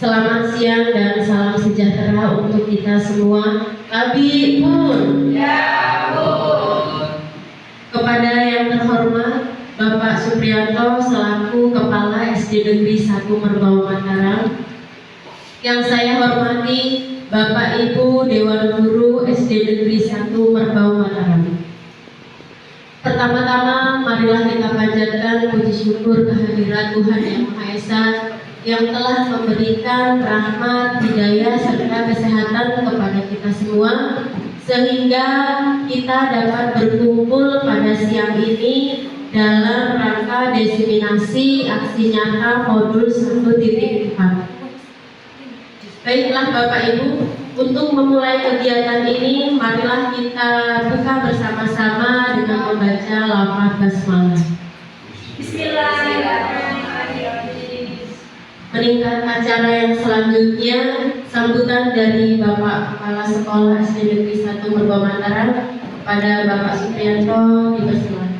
Selamat siang dan salam sejahtera untuk kita semua. Abi pun. Ya, Bun. Kepada yang terhormat Bapak Suprianto selaku Kepala SD Negeri 1 Merbau Mataram. Yang saya hormati Bapak Ibu Dewan Guru SD Negeri 1 Merbau Mataram. Pertama-tama marilah kita panjatkan puji syukur kehadirat Tuhan Yang Maha Esa yang telah memberikan rahmat, hidayah, serta kesehatan kepada kita semua, sehingga kita dapat berkumpul pada siang ini dalam rangka diseminasi aksi nyata modul 1.4. Baiklah Bapak Ibu, untuk memulai kegiatan ini, marilah kita buka bersama-sama dengan membaca lafaz basmalah. Bismillahirrahmanirrahim. Meningkat acara yang selanjutnya, sambutan dari Bapak Kepala Sekolah SD Negeri 1 Merbau Mataram kepada Bapak Suprianto dipersilakan.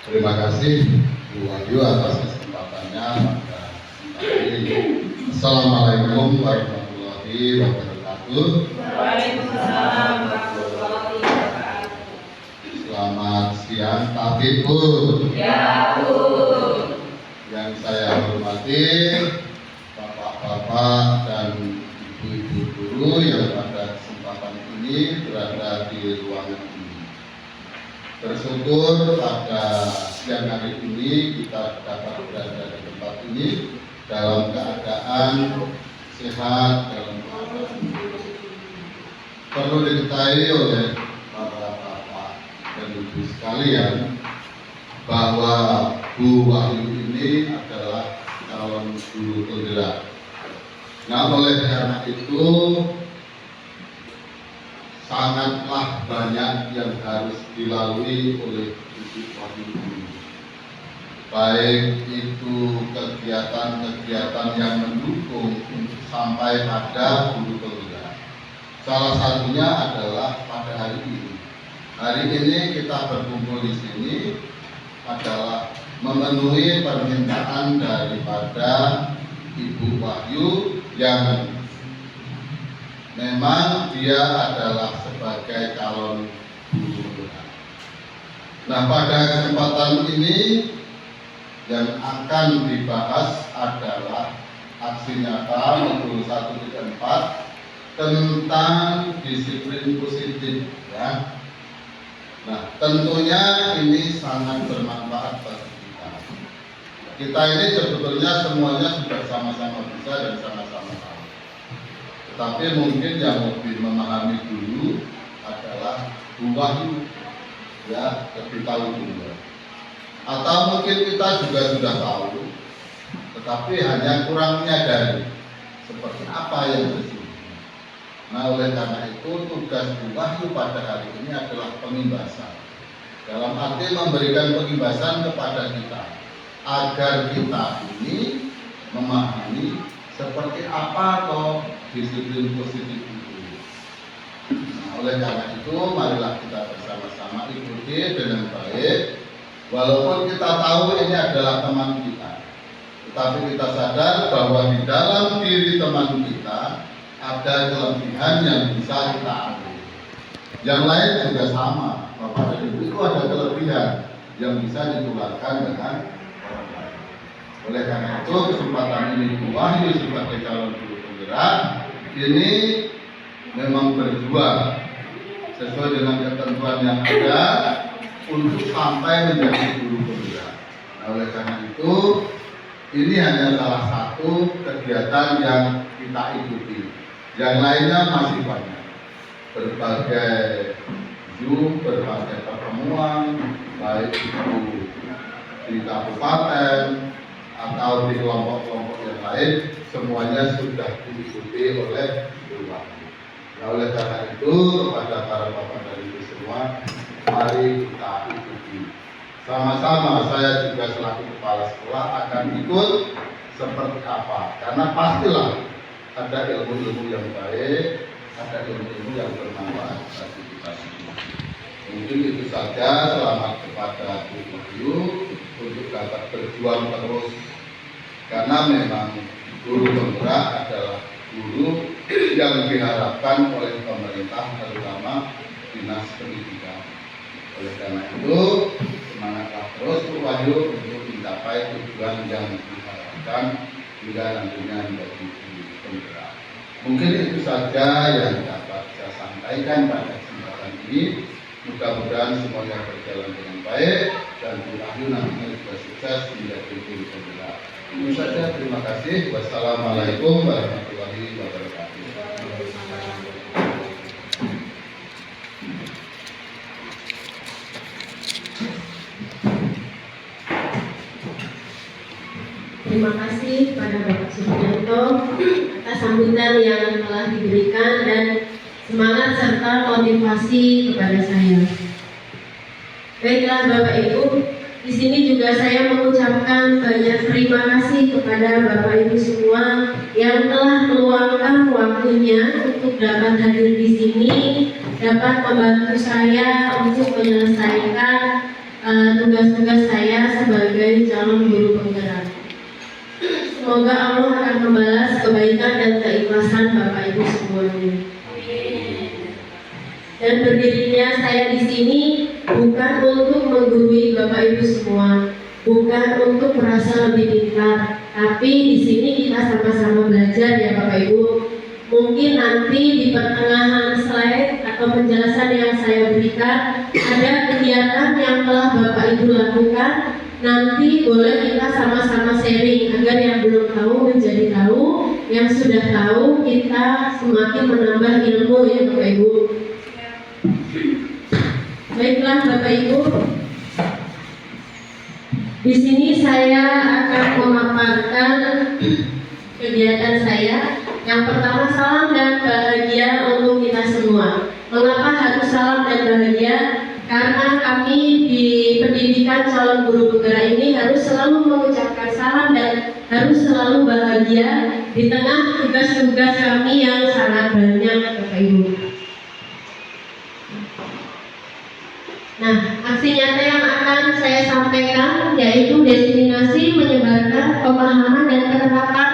Terima kasih Bu Wahyu atas kesempatannya pada hari ini. Assalamualaikum warahmatullahi wabarakatuh. Waalaikumsalam warahmatullahi wabarakatuh. Selamat siang Pak Bu. Ya, Bun. Yang saya hormati Bapak-bapak dan Ibu-ibu guru yang pada kesempatan ini berada di ruangan ini. Bersyukur pada siang hari ini kita dapat berada di tempat ini dalam keadaan sehat, dalam keadaan perlu diketahui oleh para bapak dan ibu sekalian bahwa Bu Wahyu ini adalah calon guru penggerak. Nah, oleh karena itu sangatlah banyak yang harus dilalui oleh Ibu Wahyu ini. Baik itu kegiatan-kegiatan yang mendukung sampai pada guru penggerak. Salah satunya adalah pada hari ini. Hari ini kita berkumpul di sini adalah memenuhi permintaan daripada Ibu Wahyu yang memang dia adalah sebagai calon guru penggerak. Nah, pada kesempatan ini yang akan dibahas adalah aksi nyata modul 1.4 tentang disiplin positif, ya. Nah, tentunya ini sangat bermanfaat bagi kita. Kita ini sebetulnya semuanya sudah sama-sama bisa dan sama-sama tahu. Tetapi mungkin yang lebih memahami dulu adalah Bu Wahyu, ya, lebih tahu dulu. Atau mungkin kita juga sudah tahu, tetapi hanya kurang menyadari seperti apa yang sesungguhnya. Nah, oleh karena itu tugas Bu Wahyu pada hari ini adalah pengimbasan. Dalam arti memberikan pengimbasan kepada kita agar kita ini memahami seperti apa toh disiplin positif itu. Nah, oleh karena itu marilah kita bersama-sama ikuti dengan baik. Walaupun kita tahu ini adalah teman kita, tetapi kita sadar bahwa di dalam diri teman kita ada kelebihan yang bisa kita ambil. Yang lain juga sama, Bapak dan Ibu itu ada kelebihan yang bisa ditularkan dengan orang lain. Oleh karena itu kesempatan ini Bu Wahyu sebagai calon guru penggerak ini memang berjuang sesuai dengan ketentuan yang ada untuk sampai menjadi guru penggerak. Nah, oleh karena itu ini hanya salah satu kegiatan yang kita ikuti. Yang lainnya masih banyak. Berbagai Zoom, berbagai pertemuan, baik itu di kabupaten atau di kelompok-kelompok yang lain, semuanya sudah diikuti oleh Bu Wahyu. Nah, oleh karena itu kepada para bapak dan ibu semua, mari kita ikuti sama-sama. Saya juga selaku kepala sekolah akan ikut seperti apa, karena pastilah ada ilmu-ilmu yang baik, ada ilmu-ilmu yang bermanfaat bagi kita semua. Mungkin itu saja. Selamat kepada Bu Wahyu untuk dapat berjuang terus, karena memang guru penggerak adalah guru yang diharapkan oleh pemerintah, terutama dinas pendidikan. Oleh karena itu, semangatlah terus Bu Wahyu untuk mencapai tujuan yang diharapkan hingga nantinya menjadi guru penggerak. Mungkin itu saja yang dapat saya sampaikan pada kesempatan ini. Mudah-mudahan semuanya berjalan dengan baik dan Bu Wahyu nantinya juga sukses menjadi guru penggerak. Itu saja, terima kasih. Wassalamualaikum warahmatullahi wabarakatuh. Terima kasih pada Bapak Supriyanto atas sambutan yang telah diberikan dan semangat serta motivasi kepada saya. Baiklah Bapak Ibu, di sini juga saya mengucapkan banyak terima kasih kepada Bapak Ibu semua yang telah meluangkan waktunya untuk dapat hadir di sini, dapat membantu saya untuk menyelesaikan tugas-tugas saya sebagai calon guru penggerak. Semoga Allah akan membalas kebaikan dan keikhlasan Bapak Ibu semuanya. Dan berdirinya saya di sini bukan untuk menggurui Bapak Ibu semua, bukan untuk merasa lebih pintar, tapi di sini kita sama-sama belajar ya Bapak Ibu. Mungkin nanti di pertengahan slide atau penjelasan yang saya berikan ada kegiatan yang telah Bapak Ibu lakukan. Nanti boleh kita sama-sama sharing agar yang belum tahu menjadi tahu, yang sudah tahu kita semakin menambah ilmu ya Bapak Ibu. Baiklah Bapak Ibu, di sini saya akan memaparkan kegiatan saya. Yang pertama, salam dan bahagia untuk kita semua. Mengapa harus salam dan bahagia? Karena kami di pendidikan calon guru penggerak ini harus selalu mengucapkan salam dan harus selalu bahagia di tengah tugas-tugas kami yang sangat banyak Bapak Ibu. Nah, aksi nyata yang akan saya sampaikan yaitu destinasi menyebarkan pemahaman dan penerapan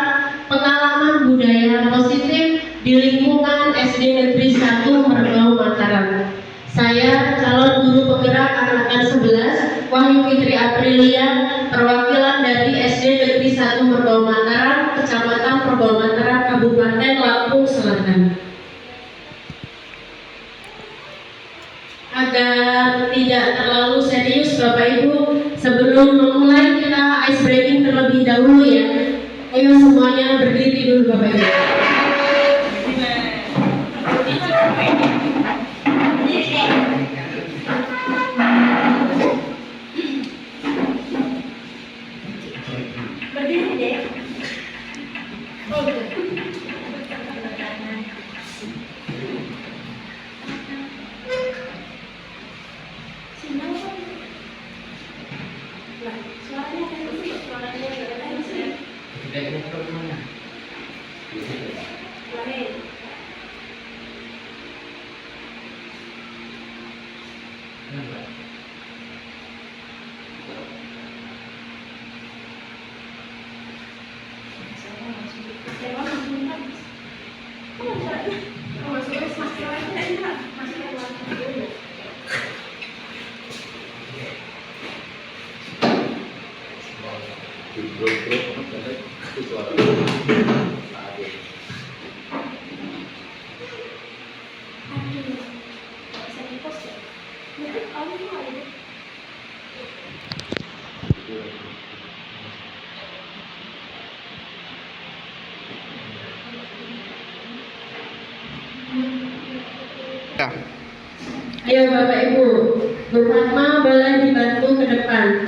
pengalaman budaya positif di lingkungan SD Negeri 1 Merbau Mataram. Saya calon guru penggerak angkatan 11, Wahyu Fitri Aprilia, perwakilan dari SD Negeri 1 Merbau Mataram, Kecamatan Merbau Mataram, Kabupaten Lampung Selatan. Agar tidak terlalu serius Bapak Ibu, sebelum memulai kita ice breaking terlebih dahulu ya. Ayo semuanya berdiri dulu Bapak Ibu. Berdiri deh. Ayo Bapak Ibu, Bu Fatma boleh dibantu ke depan.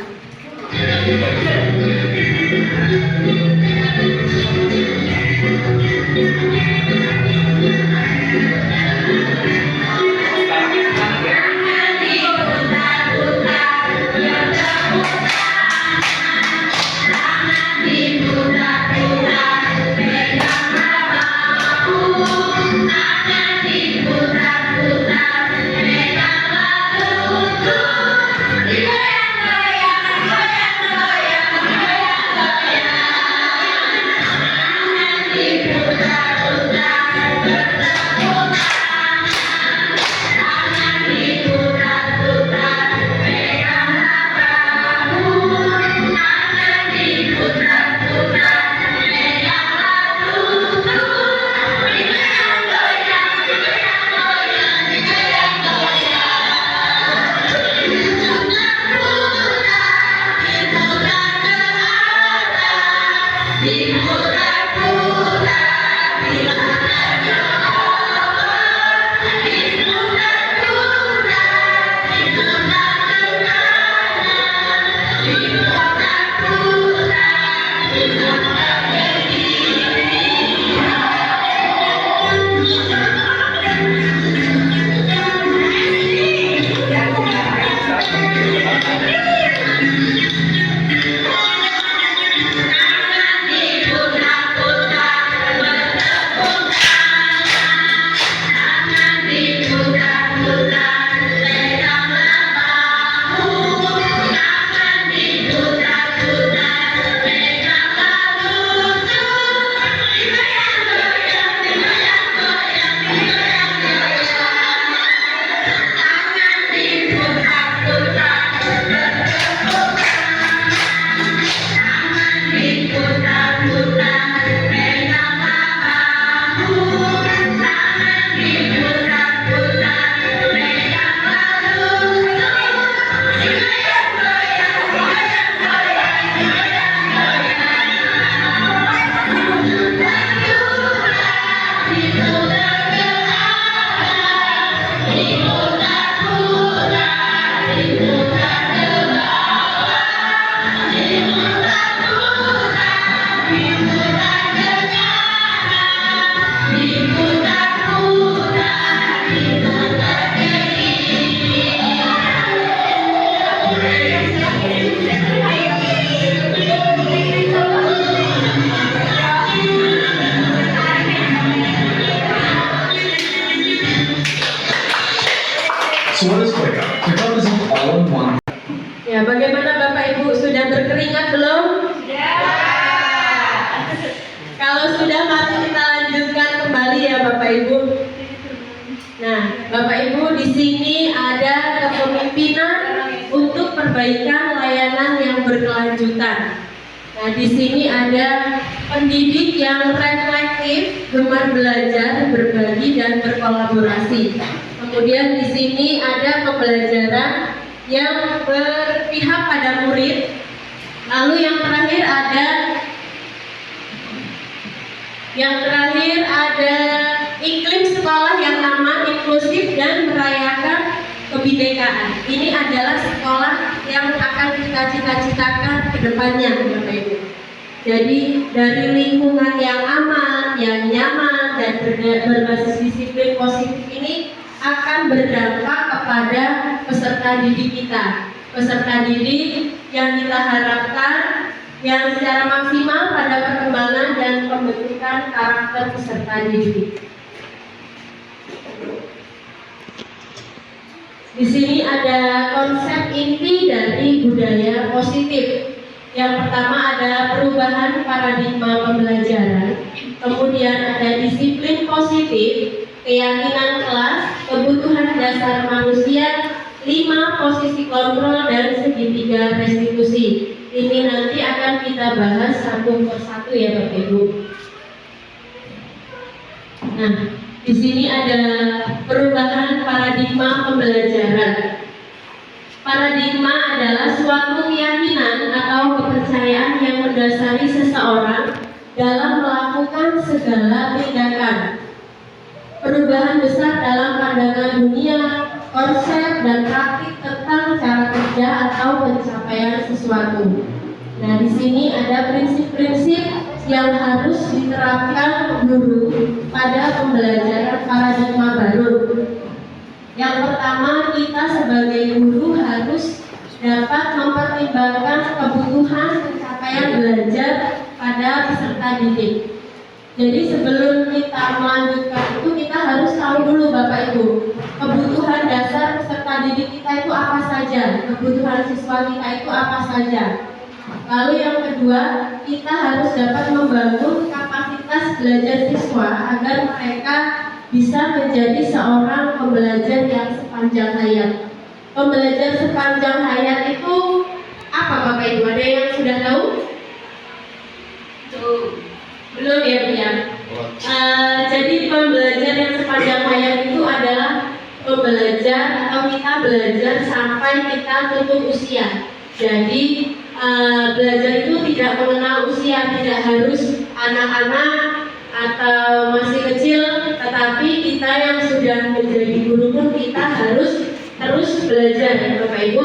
Bapak Ibu, di sini ada kepemimpinan untuk perbaikan layanan yang berkelanjutan. Nah, di sini ada pendidik yang reflektif, gemar belajar, berbagi dan berkolaborasi. Kemudian di sini ada pembelajaran yang berpihak pada murid. Lalu yang terakhir ada iklim sekolah yang aman, inklusif dan merayakan kebinekaan. Ini adalah sekolah yang akan kita cita-citakan ke depannya, Bapak Ibu. Jadi dari lingkungan yang aman, yang nyaman dan berbasis disiplin positif ini akan berdampak kepada peserta didik kita. Peserta didik yang kita harapkan yang secara maksimal pada perkembangan dan pembentukan karakter peserta didik. Di sini ada konsep inti dari budaya positif. Yang pertama ada perubahan paradigma pembelajaran, kemudian ada disiplin positif, keyakinan kelas, kebutuhan dasar manusia, 5 posisi kontrol dan segitiga restitusi. Ini nanti akan kita bahas satu persatu ya Bapak Ibu. Nah, di sini ada perubahan paradigma pembelajaran. Paradigma adalah suatu keyakinan atau kepercayaan yang mendasari seseorang dalam melakukan segala tindakan. Perubahan besar dalam pandangan dunia, konsep dan praktik tentang cara kerja atau pencapaian sesuatu. Nah, di sini ada prinsip-prinsip yang harus diterapkan guru pada pembelajaran paradigma baru. Yang pertama, kita sebagai guru harus dapat mempertimbangkan kebutuhan pencapaian belajar pada peserta didik. Jadi sebelum kita melanjutkan itu kita harus tahu dulu Bapak Ibu, kebutuhan dasar peserta didik kita itu apa saja, kebutuhan siswa kita itu apa saja. Lalu yang kedua, kita harus dapat membangun kapasitas belajar siswa agar mereka bisa menjadi seorang pembelajar yang sepanjang hayat. Pembelajar sepanjang hayat itu apa Bapak Ibu? Ada yang sudah tahu? Belum ya Bu ya? Jadi pembelajar yang sepanjang hayat itu adalah pembelajar atau kita belajar sampai kita tutup usia. Jadi belajar itu tidak mengenal usia, tidak harus anak-anak atau masih kecil, tetapi kita yang sudah menjadi guru pun kita harus terus belajar ya Bapak Ibu.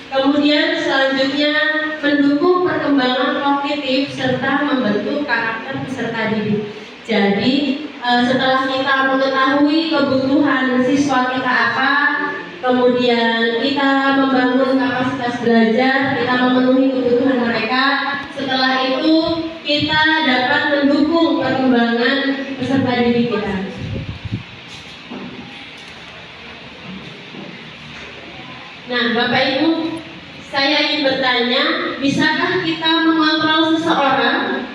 Kemudian selanjutnya mendukung perkembangan kognitif serta membentuk karakter peserta didik. Jadi setelah kita mengetahui kebutuhan siswa kita apa, kemudian kita membangun kapasitas belajar, kita memenuhi kebutuhan mereka. Setelah itu kita dapat mendukung perkembangan peserta didik kita. Nah, Bapak Ibu, saya ingin bertanya, bisakah kita mengontrol seseorang?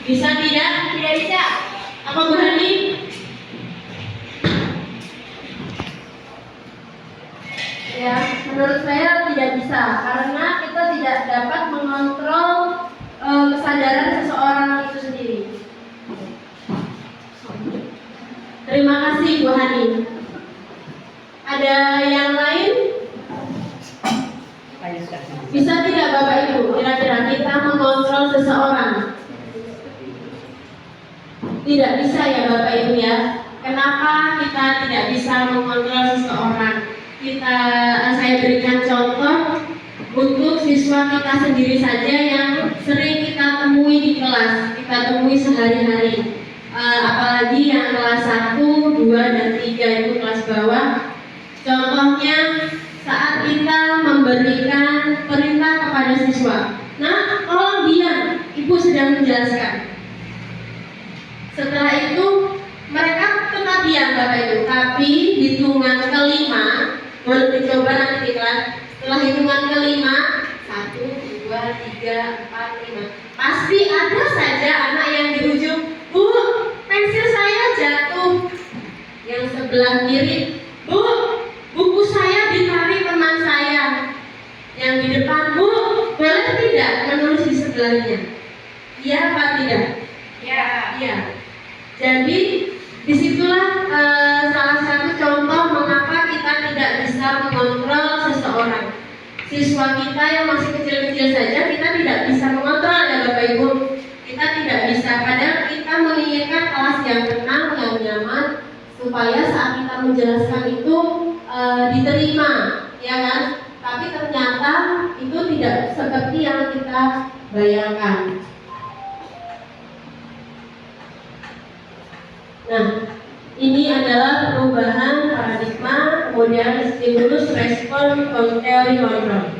Bisa tidak? Tidak bisa. Apa Bu Hani? Ya, menurut saya tidak bisa, karena kita tidak dapat mengontrol kesadaran seseorang itu sendiri. Terima kasih Bu Hani. Ada yang lain? Bisa tidak Bapak Ibu kira-kira kita mengontrol seseorang? Tidak bisa ya Bapak Ibu ya. Kenapa kita tidak bisa mengontrol seseorang? Saya berikan contoh untuk siswa kita sendiri saja yang sering kita temui di kelas, kita temui sehari-hari. Apalagi yang kelas 1, 2, dan 3 itu kelas bawah. Contohnya saat kita memberikan perintah kepada siswa. Nah, tolong diam, Ibu sedang menjelaskan. Setelah itu mereka tetap diam Bapak Ibu, tapi hitungan kelima, boleh dicoba nanti di kelas. Setelah hitungan kelima, 1, 2, 3, 4, 5, pasti ada saja anak yang di ujung, Bu, pensil saya jatuh. sebelah kiri, Bu, buku saya ditarik teman saya. Yang di depan, Bu, boleh tidak menulis di sebelahnya? Iya apa tidak? Iya. Jadi disitulah salah satu contoh mengapa kita tidak bisa mengontrol seseorang. Siswa kita yang masih kecil-kecil saja kita tidak bisa mengontrol ya Bapak Ibu. Kita tidak bisa, padahal kita menginginkan kelas yang tenang, yang nyaman, supaya saat kita menjelaskan itu diterima, ya kan? Tapi ternyata itu tidak seperti yang kita bayangkan. Nah, ini adalah perubahan paradigma, kemudian stimulus respon teori kontrol.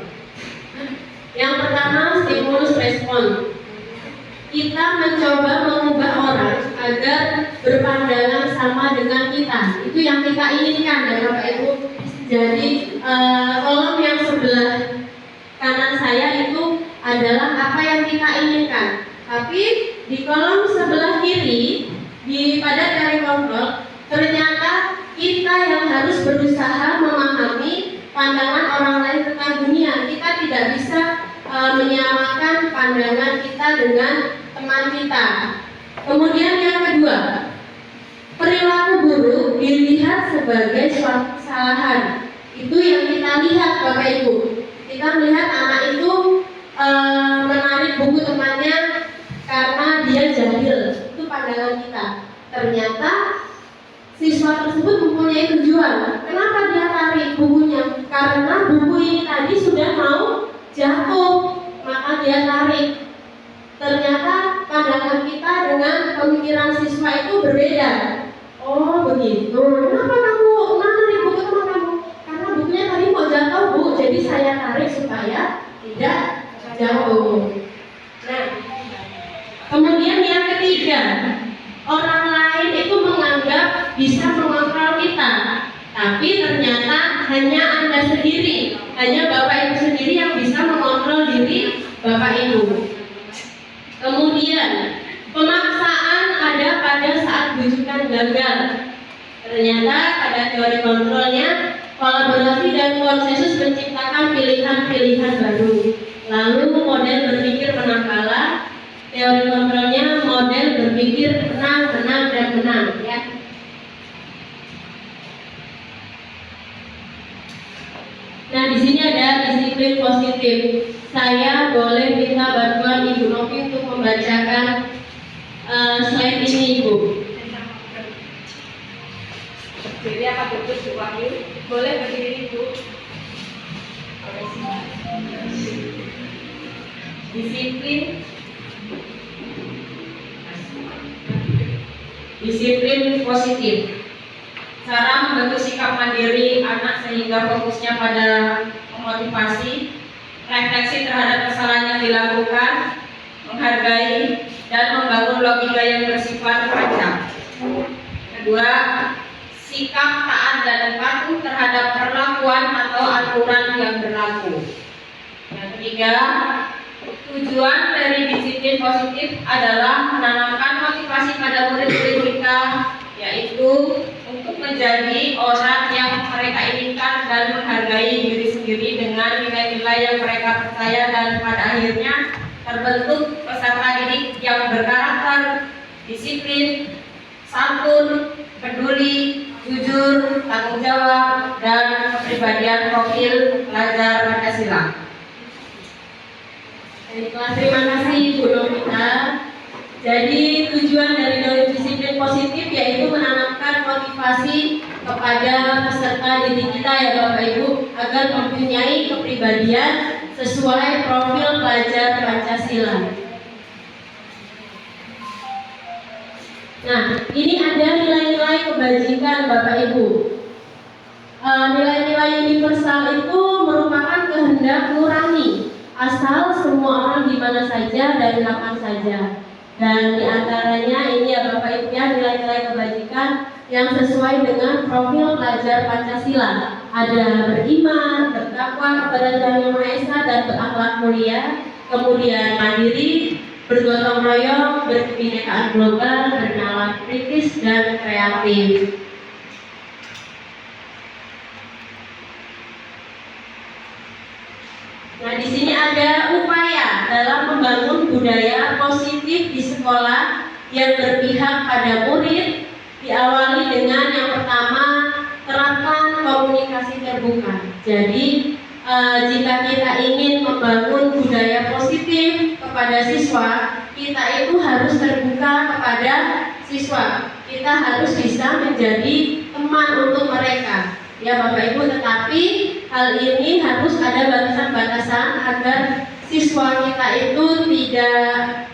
Yang pertama, stimulus respon. Kita mencoba mengubah orang agar berpandangan sama dengan kita. Itu yang kita inginkan ya Bapak Ibu. Jadi kolom yang sebelah kanan saya itu adalah apa yang kita inginkan. Tapi di kolom sebelah kiri pada teori kontrol, ternyata kita yang harus berusaha memahami pandangan orang lain tentang dunia. Kita tidak bisa menyamakan pandangan kita dengan teman kita. Kemudian yang kedua, perilaku buruk dilihat sebagai suatu kesalahan. Itu yang kita lihat Bapak Ibu. Kita melihat anak itu menarik buku temannya karena dia jahil. Itu pandangan kita. Ternyata siswa tersebut mempunyai tujuan. Kenapa dia tarik bukunya? Karena buku ini tadi sudah mau jatuh, maka dia tarik. Ternyata pandangan kita dengan pemikiran siswa itu berbeda. Oh begitu. Kenapa kamu menarik buku teman kamu? Karena bukunya tadi mau jatuh Bu, jadi saya tarik supaya tidak jatuh. Nah, kemudian yang ketiga, orang lain itu menganggap bisa mengontrol kita, tapi ternyata hanya Anda sendiri, hanya Bapak Ibu sendiri yang bisa mengontrol diri Bapak Ibu. Kemudian pemaksaan ada pada saat bujukan gagal. Ternyata pada teori kontrolnya, kolaborasi dan konsensus menciptakan pilihan-pilihan baru. Lalu model berpikir menang kalah. Teori kontrolnya model berpikir menang, menang, dan menang, ya. Nah, di sini ada disiplin positif. Saya boleh minta bantuan Ibu Novi untuk membacakan slide ini, Ibu. Jadi apa betul Bu Wahyu? Boleh berdiri Bu. Disiplin positif. Cara membentuk sikap mandiri anak sehingga fokusnya pada memotivasi, refleksi terhadap kesalahan yang dilakukan, menghargai, dan membangun logika yang bersifat panjang. Kedua, sikap taat dan patuh terhadap perlakuan atau aturan yang berlaku. Yang ketiga, tujuan dari disiplin positif adalah menanamkan motivasi pada murid-murid kita, yaitu untuk menjadi orang yang mereka inginkan dan menghargai diri sendiri dengan nilai-nilai yang mereka percaya, dan pada akhirnya terbentuk peserta didik yang berkarakter, disiplin, santun, peduli, jujur, tanggung jawab, dan kepribadian profil pelajar Pancasila. Baiklah, terima kasih Bu Novita. Jadi tujuan dari disiplin positif yaitu menanamkan motivasi kepada peserta didik kita ya Bapak Ibu, agar mempunyai kepribadian sesuai profil pelajar Pancasila. Nah, ini ada nilai-nilai kebajikan Bapak Ibu. Nilai-nilai universal itu merupakan kehendak nurani, asal semua orang di mana saja dan kapan saja. Dan diantaranya ini ya Bapak Ibu ya, nilai-nilai kebajikan yang sesuai dengan profil pelajar Pancasila. Ada beriman, bertakwa kepada Tuhan Yang Maha Esa, dan berakhlak mulia. Kemudian mandiri, bergotong royong, berkebinekaan global, bernalar kritis, dan kreatif. sini ada upaya dalam membangun budaya positif di sekolah yang berpihak pada murid, diawali dengan yang pertama, terapkan komunikasi terbuka. Jadi jika kita ingin membangun budaya positif kepada siswa, kita itu harus terbuka kepada siswa. Kita harus bisa menjadi teman untuk mereka, ya Bapak Ibu. Tetapi hal ini harus ada batasan-batasan agar siswa kita itu tidak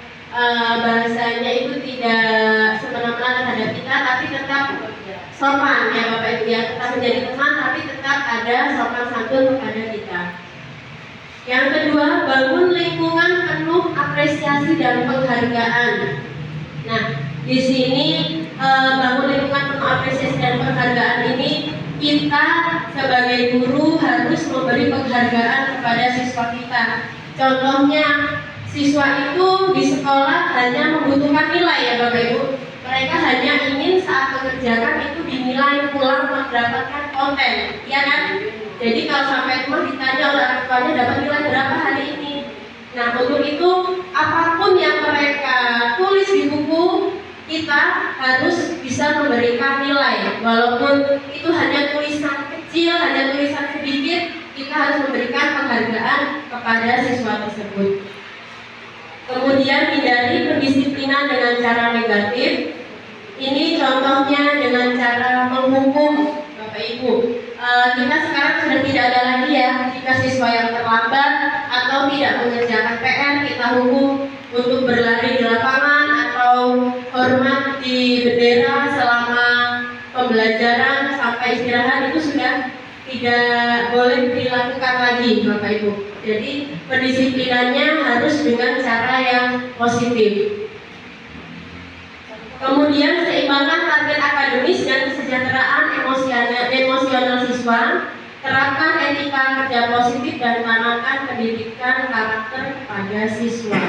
bahasanya itu tidak semena-mena terhadap kita, tapi tetap sopan, ya Bapak Ibu, ya, tetap menjadi teman, tapi tetap ada sopan santun kepada kita. Yang kedua, bangun lingkungan penuh apresiasi dan penghargaan. Nah, di sini bangun lingkungan penuh apresiasi dan penghargaan ini, kita sebagai guru harus memberi penghargaan kepada siswa kita. Contohnya, siswa itu di sekolah hanya membutuhkan nilai, ya Bapak Ibu. Mereka hanya ingin saat mengerjakan itu dinilai pulang mendapatkan konten, ya kan? Jadi kalau sampai rumah ditanya oleh orang tuanya dapat nilai berapa hari ini. Nah, untuk itu apapun yang mereka tulis di buku, kita harus bisa memberikan nilai. Walaupun itu hanya tulisan kecil, hanya tulisan sedikit, kita harus memberikan penghargaan kepada siswa tersebut. Kemudian hindari pendisiplinan dengan cara negatif. Ini contohnya dengan cara menghukum, Bapak Ibu. Kita sekarang sudah tidak ada lagi ya, jika siswa yang terlambat atau tidak mengerjakan PR, kita hukum untuk berlari di lapangan atau hormat di bendera selama pembelajaran sampai istirahat, itu sudah tidak boleh dilakukan lagi, Bapak Ibu. Jadi pendisiplinannya harus dengan cara yang positif. Kemudian seimbangkan target akademis dan kesejahteraan emosional siswa. Terapkan etika kerja positif dan tanamkan pendidikan karakter kepada siswa.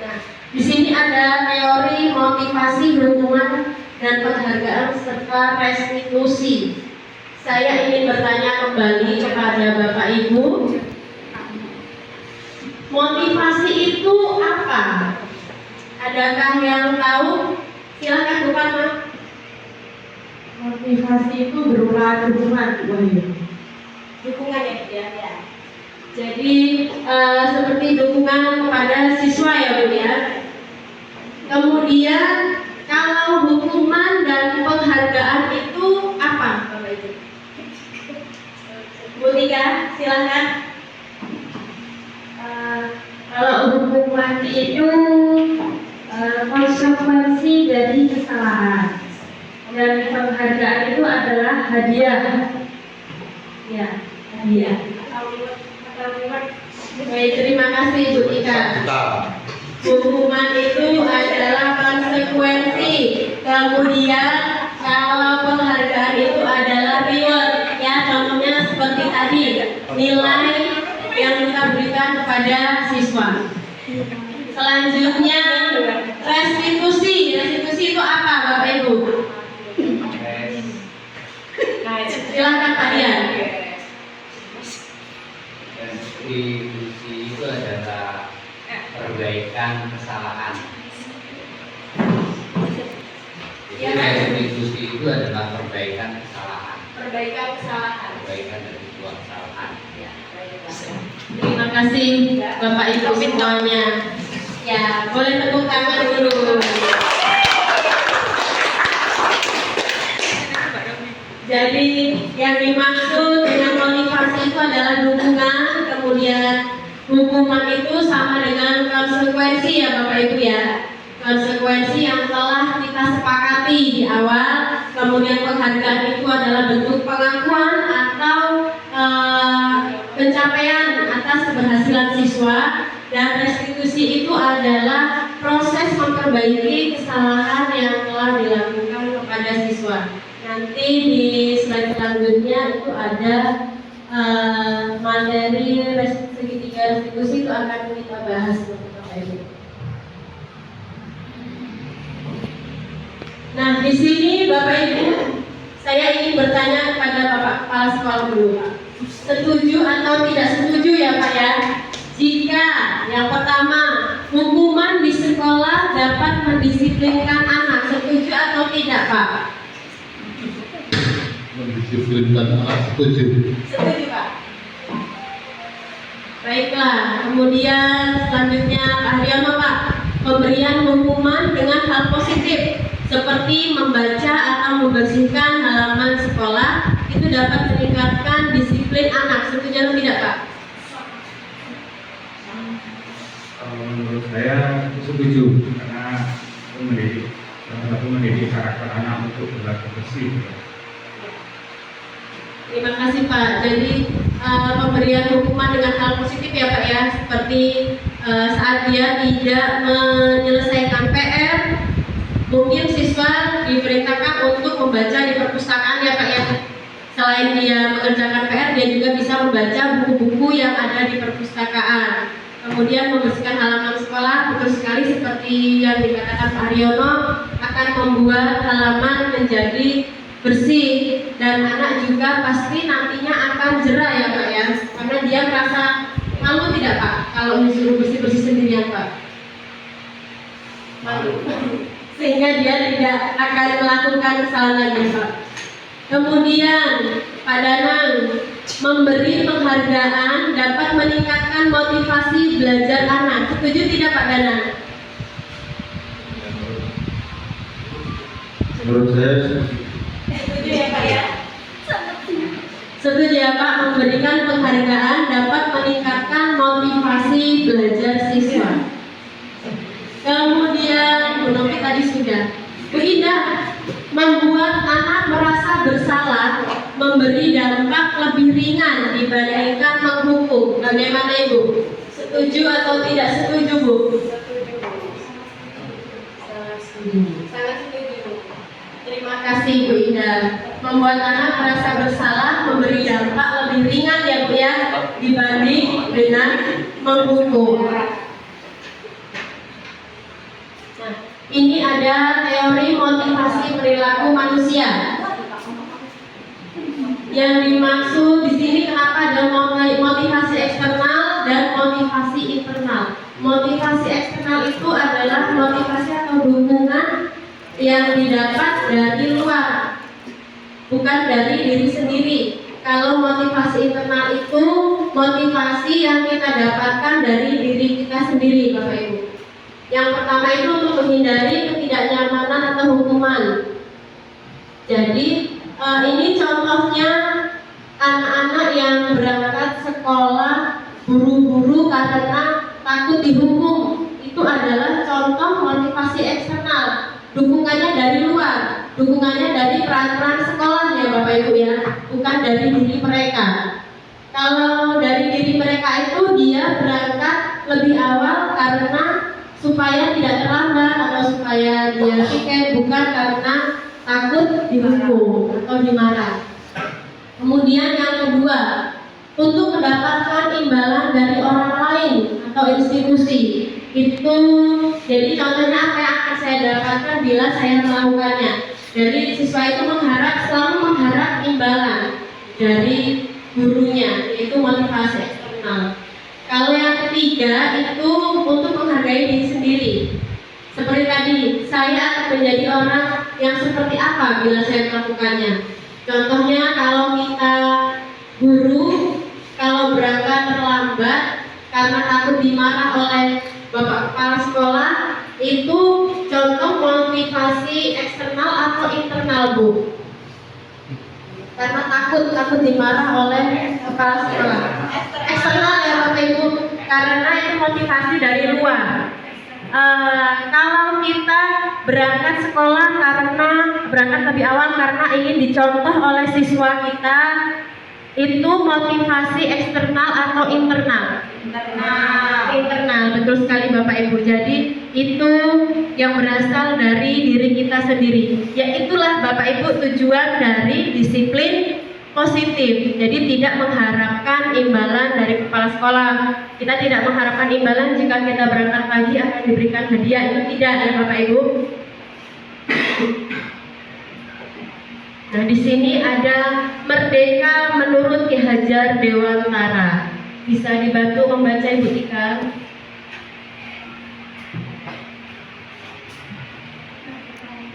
Nah, di sini ada teori motivasi, hukuman, dan penghargaan serta restitusi. Saya ingin bertanya kembali kepada Bapak Ibu, motivasi itu apa? Adakah yang tahu? Silakan bukan, Ma. Motivasi itu berupa dukungan, Dukungan ya. Jadi seperti dukungan kepada siswa ya Bu ya. Kemudian kalau hukuman dan penghargaan itu apa, Bapak Ibu? Bu Tika, silakan. Kalau hukuman itu konsekuensi dari kesalahan, dan penghargaan itu adalah hadiah. Ya, hadiah. Baik, terima kasih Bu Tika. Hukuman itu adalah konsekuensi. Kemudian kalau penghargaan itu adalah reward, ya, contohnya seperti tadi, nilai yang kita berikan kepada siswa. Selanjutnya restitusi. Restitusi itu apa, Bapak Ibu? Silakan Pak Dian. Restitusi itu adalah perbaikan kesalahan. Jadi restitusi itu adalah perbaikan kesalahan. Perbaikan kesalahan. Perbaikan dari sebuah kesalahan. Terima kasih Bapak Ibu semuanya. Ya, boleh tepuk tangan dulu. Jadi yang dimaksud dengan motivasi itu adalah dukungan, kemudian hukuman itu sama dengan konsekuensi ya Bapak Ibu ya. Konsekuensi yang telah kita sepakati di awal, kemudian penghargaan itu adalah bentuk pengakuan atau pencapaian atas keberhasilan siswa, dan restitusi itu adalah proses memperbaiki kesalahan yang telah dilakukan kepada siswa. Nanti di slide selanjutnya itu ada materi segitiga restitusi, itu akan kita bahas Bapak Ibu. Nah, di sini Bapak Ibu, saya Saya ingin bertanya kepada Bapak Kepala Sekolah dulu, Pak. Setuju atau tidak setuju ya Pak ya? Jika yang pertama, hukuman di sekolah dapat mendisiplinkan anak, setuju atau tidak Pak? Mendisiplinkan anak, setuju. Setuju Pak. Baiklah, kemudian selanjutnya Pak Haryono Pak, pemberian hukuman dengan hal positif seperti membaca atau membersihkan halaman sekolah itu dapat meningkatkan disiplin anak, setuju atau tidak Pak? Menurut saya setuju karena itu salah satu mendidik karakter anak untuk berlaku bersih. Terima kasih Pak. Jadi pemberian hukuman dengan hal positif ya Pak ya, seperti saat dia tidak menyelesaikan PR, mungkin siswa diperintahkan untuk membaca di perpustakaan ya Pak ya. Selain dia mengerjakan PR, dia juga bisa membaca buku-buku yang ada di perpustakaan. Kemudian membersihkan halaman sekolah, betul sekali seperti yang dikatakan Pak Haryono, akan membuat halaman menjadi bersih, dan anak juga pasti nantinya akan jerah ya Pak ya, karena dia merasa malu tidak Pak kalau disuruh bersih-bersih sendirian Pak? Malu, sehingga dia tidak akan melakukan kesalahan lagi Pak. Kemudian Pak Danang, memberi penghargaan dapat meningkatkan motivasi belajar anak, setuju tidak Pak Danang? Menurut saya Setuju ya Pak ya? Setuju ya Pak, memberikan penghargaan dapat meningkatkan motivasi belajar siswa. Kemudian Bu Novi tadi sudah. Bu Indah, membuat anak merasa bersalah memberi dampak lebih ringan dibandingkan menghukum. Bagaimana Ibu? Setuju atau tidak setuju Bu? Sangat setuju Bu. Terima kasih Bu Indah. Membuat anak merasa bersalah memberi dampak lebih ringan ya Bu ya, dibanding dengan menghukum. Nah, ini ada teori motivasi perilaku manusia. Yang dimaksud di sini kenapa ada motivasi eksternal dan motivasi internal. Motivasi eksternal itu adalah motivasi atau dukungan yang didapat dari luar, bukan dari diri sendiri. Kalau motivasi internal itu motivasi yang kita dapatkan dari diri kita sendiri, Bapak Ibu. Yang pertama itu untuk menghindari ketidaknyamanan atau hukuman. Jadi ini contohnya anak-anak yang berangkat sekolah buru-buru karena takut dihukum. Itu adalah contoh motivasi eksternal. Dukungannya dari luar, dukungannya dari peraturan sekolah ya Bapak Ibu ya, bukan dari diri mereka. Kalau dari diri mereka itu dia berangkat lebih awal karena supaya tidak terlambat atau supaya dia tiket, bukan karena takut dihukum atau dimarah. Kemudian yang kedua, untuk mendapatkan imbalan dari orang lain atau institusi. Itu jadi contohnya apa yang akan saya dapatkan bila saya melakukannya. Jadi siswa itu selalu mengharap imbalan dari gurunya, yaitu motivasi eksternal. Kalau yang ketiga itu untuk menghargai diri sendiri. Seperti tadi, saya akan menjadi orang yang seperti apa bila saya melakukannya. Contohnya kalau kita guru, kalau berangkat terlambat karena takut dimarah oleh Bapak Kepala Sekolah, itu contoh motivasi eksternal atau internal Bu? Karena takut dimarah oleh Kepala Sekolah. Eksternal ya Bapak Ibu, karena itu motivasi dari luar. Kalau kita berangkat sekolah karena berangkat lebih awal karena ingin dicontoh oleh siswa kita, itu motivasi eksternal atau internal? Internal, betul sekali Bapak Ibu. Jadi itu yang berasal dari diri kita sendiri. Ya itulah Bapak Ibu tujuan dari disiplin positif. Jadi tidak mengharapkan imbalan dari kepala sekolah. Kita tidak mengharapkan imbalan jika kita berangkat pagi akan diberikan hadiah. Itu tidak ya Bapak Ibu. Nah, di sini ada Merdeka menurut Ki Hajar Dewantara. Bisa dibantu membaca Ibu Tika?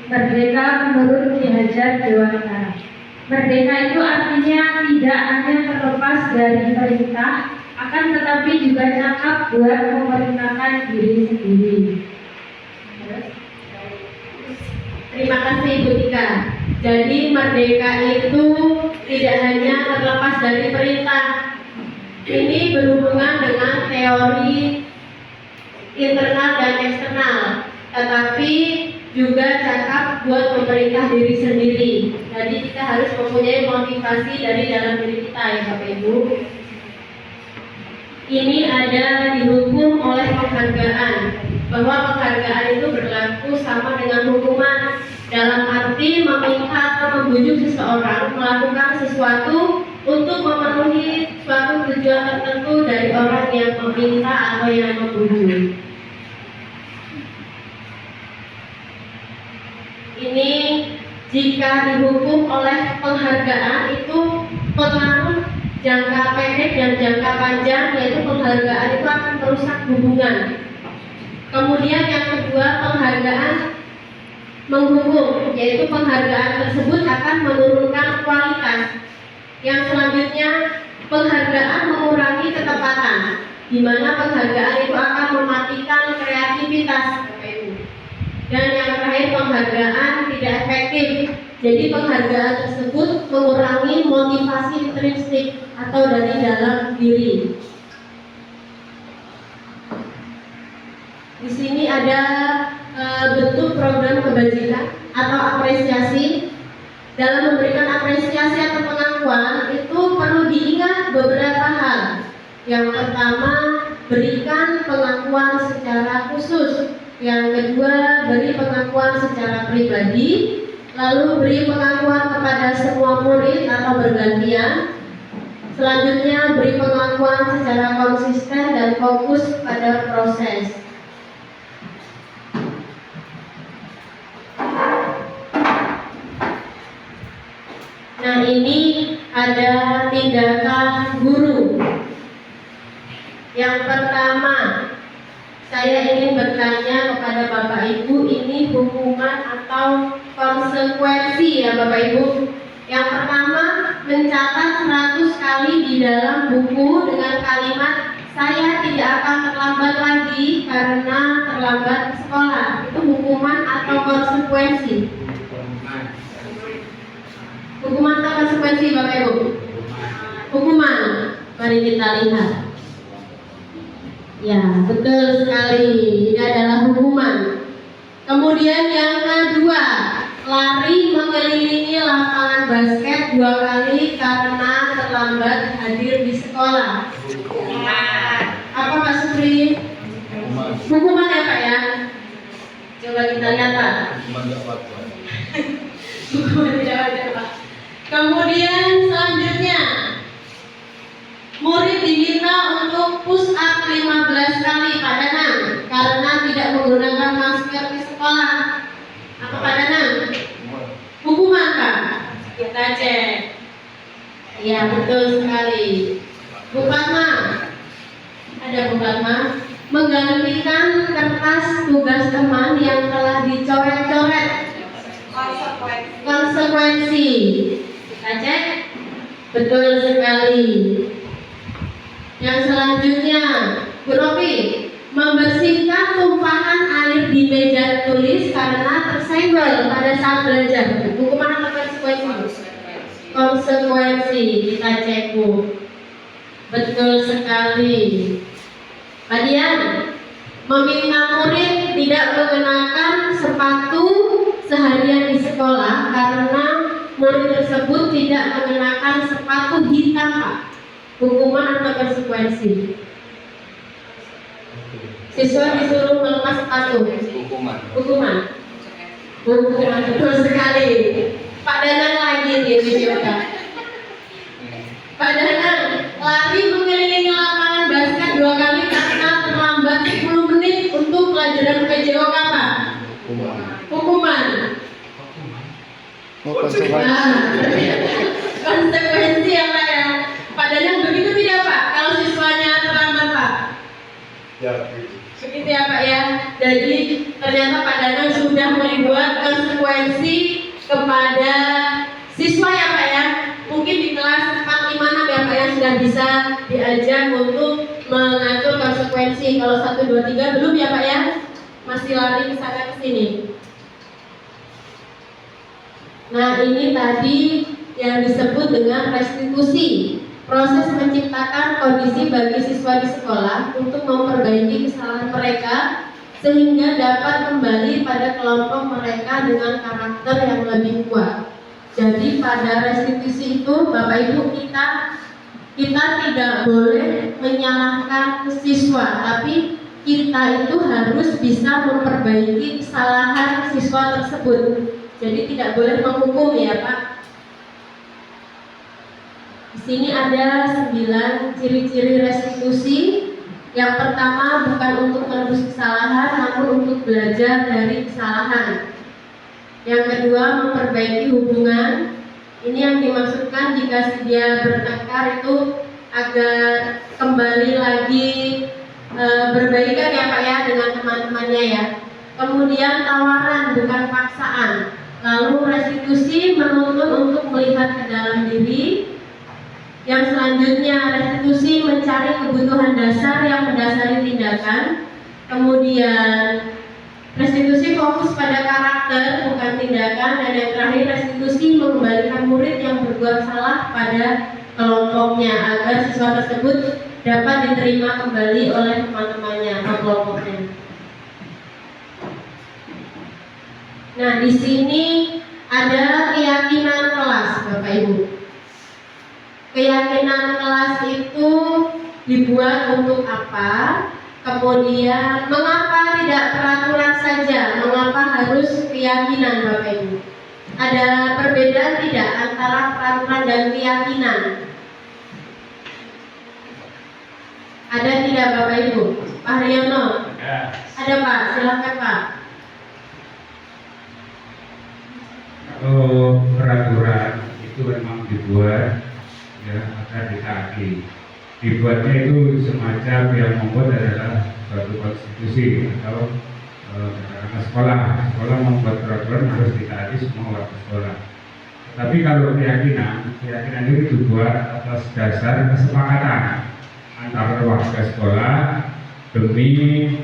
Merdeka menurut Ki Hajar Dewantara. Merdeka itu artinya tidak hanya terlepas dari perintah, akan tetapi juga cakap buat memerintahkan diri sendiri. Terima kasih Ibu Tika. Jadi merdeka itu tidak hanya terlepas dari perintah. Ini berhubungan dengan teori internal dan eksternal, tetapi juga cakap buat memerintah diri sendiri. Jadi kita harus mempunyai motivasi dari dalam diri kita ya Bapak Ibu. Ini ada dihukum oleh penghargaan, bahwa penghargaan itu berlaku sama dengan hukuman, dalam arti meminta atau membujuk seseorang melakukan sesuatu untuk memenuhi suatu tujuan tertentu dari orang yang meminta atau yang membujuk. Ini jika dihukum oleh penghargaan itu pengaruh jangka pendek dan jangka panjang, yaitu penghargaan itu akan merusak hubungan. Kemudian yang kedua, penghargaan menghukum, yaitu penghargaan tersebut akan menurunkan kualitas. Yang selanjutnya, penghargaan mengurangi ketepatan, di mana penghargaan itu akan mematikan kreativitas. Dan yang terakhir, penghargaan tidak efektif. Jadi penghargaan tersebut mengurangi motivasi intrinsik atau dari dalam diri. Di sini ada bentuk program kebajikan atau apresiasi. Dalam memberikan apresiasi atau pengakuan itu perlu diingat beberapa hal. Yang pertama, berikan pengakuan secara khusus. Yang kedua, beri pengakuan secara pribadi. Lalu beri pengakuan kepada semua murid atau bergantian. Selanjutnya, beri pengakuan secara konsisten dan fokus pada proses. Nah, ini ada tindakan guru. Yang pertama, saya ingin bertanya kepada Bapak Ibu, ini hukuman atau konsekuensi ya Bapak Ibu? Yang pertama, mencatat 100 kali di dalam buku dengan kalimat saya tidak akan terlambat lagi karena terlambat ke sekolah. Itu hukuman atau konsekuensi? Hukuman atau konsekuensi Bapak Ibu? Hukuman. Mari kita lihat. Ya, betul sekali. Ini adalah hukuman. Kemudian yang kedua, lari mengelilingi lapangan basket 2 kali karena terlambat hadir di sekolah. Apa Pak Supri? Hukuman ya Pak ya? Coba kita lihat Pak. Hukuman tidak wajar Pak. Kemudian selanjutnya, murid diminta untuk push up 15 kali Pak Danang karena tidak menggunakan masker di sekolah. Apa Pak Danang? Hukuman Pak? Kita cek. Ya, betul sekali. Bu Fatma, ada Bu Fatma, menggantikan kertas tugas teman yang telah dicoret-coret. Konsekuensi. Kita cek. Betul sekali. Yang selanjutnya, Bu Rofi, membersihkan tumpahan air di meja tulis karena tersenggol pada saat belajar. Hukuman atau konsekuensi? Konsekuensi. Kita cek Bu. Betul sekali. Pak Dian, meminta murid tidak mengenakan sepatu seharian di sekolah karena murid tersebut tidak mengenakan sepatu hitam Pak. Hukuman atau konsekuensi? Siswa disuruh melepas sepatu. Hukuman. Hukuman. Hukuman, betul sekali. Pak Danang lagi nih videokan. Pak Danang, lari mengelilingi lapangan basket 2 kali karena terlambat 10 menit untuk pelajaran PJOK Pak. Hukuman. Nah, konsekuensi ya Pak ya. Pak Danang begitu tidak Pak? Kalau siswanya terlambat Pak? Ya, Begitu ya Pak ya. Jadi ternyata Pak Danang sudah membuat konsekuensi kepada siswa ya Pak ya. Mungkin di kelas 4, 5, 6 ya Pak yang sudah bisa diajar untuk mengatur konsekuensi. Kalau 1, 2, 3 belum ya Pak ya. Masih lari ke sana ke sini. Nah, ini tadi yang disebut dengan restitusi. Proses menciptakan kondisi bagi siswa di sekolah untuk memperbaiki kesalahan mereka sehingga dapat kembali pada kelompok mereka dengan karakter yang lebih kuat. Jadi pada restitusi itu Bapak Ibu kita tidak boleh menyalahkan siswa, tapi kita itu harus bisa memperbaiki kesalahan siswa tersebut. Jadi tidak boleh menghukum ya Pak. Di sini ada 9 ciri-ciri restitusi. Yang pertama bukan untuk menebus kesalahan, namun untuk belajar dari kesalahan. Yang kedua memperbaiki hubungan. Ini yang dimaksudkan jika dia bertengkar itu agar kembali lagi berbaikan ya Pak ya dengan teman-temannya ya. Kemudian tawaran bukan paksaan. Lalu restitusi menuntut untuk melihat ke dalam diri. Yang selanjutnya restitusi mencari kebutuhan dasar yang mendasari tindakan. Kemudian restitusi fokus pada karakter bukan tindakan. Dan yang terakhir restitusi mengembalikan murid yang berbuat salah pada kelompoknya agar siswa tersebut dapat diterima kembali oleh teman-temannya atau kelompoknya. Nah, di sini ada keyakinan kelas, Bapak Ibu. Keyakinan kelas itu dibuat untuk apa? Kemudian mengapa tidak peraturan saja? Mengapa harus keyakinan, Bapak Ibu? Ada perbedaan tidak antara peraturan dan keyakinan? Ada tidak Bapak Ibu? Pak Haryono? Ada Pak, silakan Pak. Kalau peraturan itu memang dibuat ya agar ditaati. Dibuatnya itu semacam yang membuat adalah suatu konstitusi atau karena sekolah membuat peraturan harus ditaati semua warga sekolah. Tapi kalau keyakinan itu dibuat atas dasar kesepakatan antara warga sekolah demi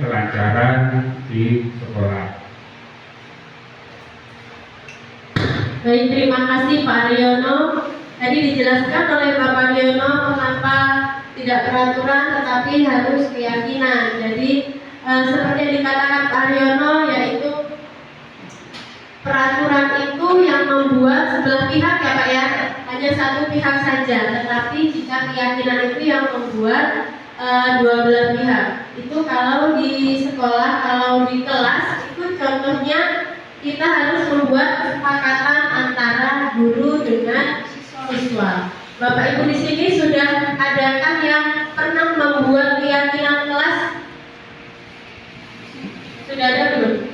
kelancaran di sekolah. Baik, terima kasih Pak Haryono. Tadi dijelaskan oleh Bapak Haryono mengapa tidak peraturan tetapi harus keyakinan. Jadi seperti yang dikatakan Pak Haryono, yaitu peraturan itu yang membuat sebelah pihak ya Pak ya, hanya satu pihak saja. Tetapi jika keyakinan itu yang membuat dua belah pihak. Itu kalau di sekolah, kalau di kelas itu contohnya kita harus membuat kesepakatan antara guru dengan siswa. Bapak Ibu di sini sudah adakah yang pernah membuat keyakinan kelas? Sudah ada belum?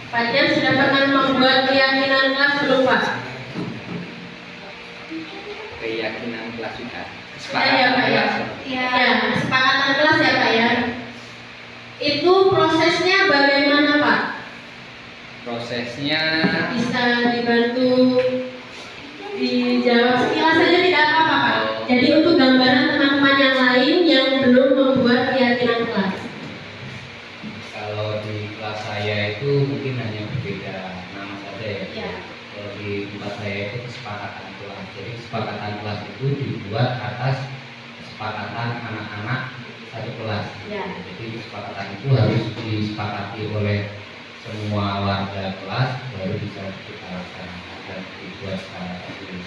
Pak Jan sudah pernah membuat keyakinan kelas belum Pak? Keyakinan kelas juga. Ya Pak ya. Ya, kesepakatan kelas ya Pak ya. Itu prosesnya bagaimana Pak? Prosesnya Bisa dibantu dijawab sekilas saja tidak apa-apa Pak. Jadi untuk gambaran teman-teman yang lain yang belum membuat keyakinan kelas. kalau di kelas saya itu mungkin hanya berbeda nama saja ya. Ya. Kalau di tempat saya itu kesepakatan kelas. Jadi kesepakatan kelas itu dibuat atas kesepakatan anak-anak satu kelas. Ya. Jadi kesepakatan itu harus disepakati oleh semua warga kelas baru bisa kita laksanakan dan dibuat secara tertulis.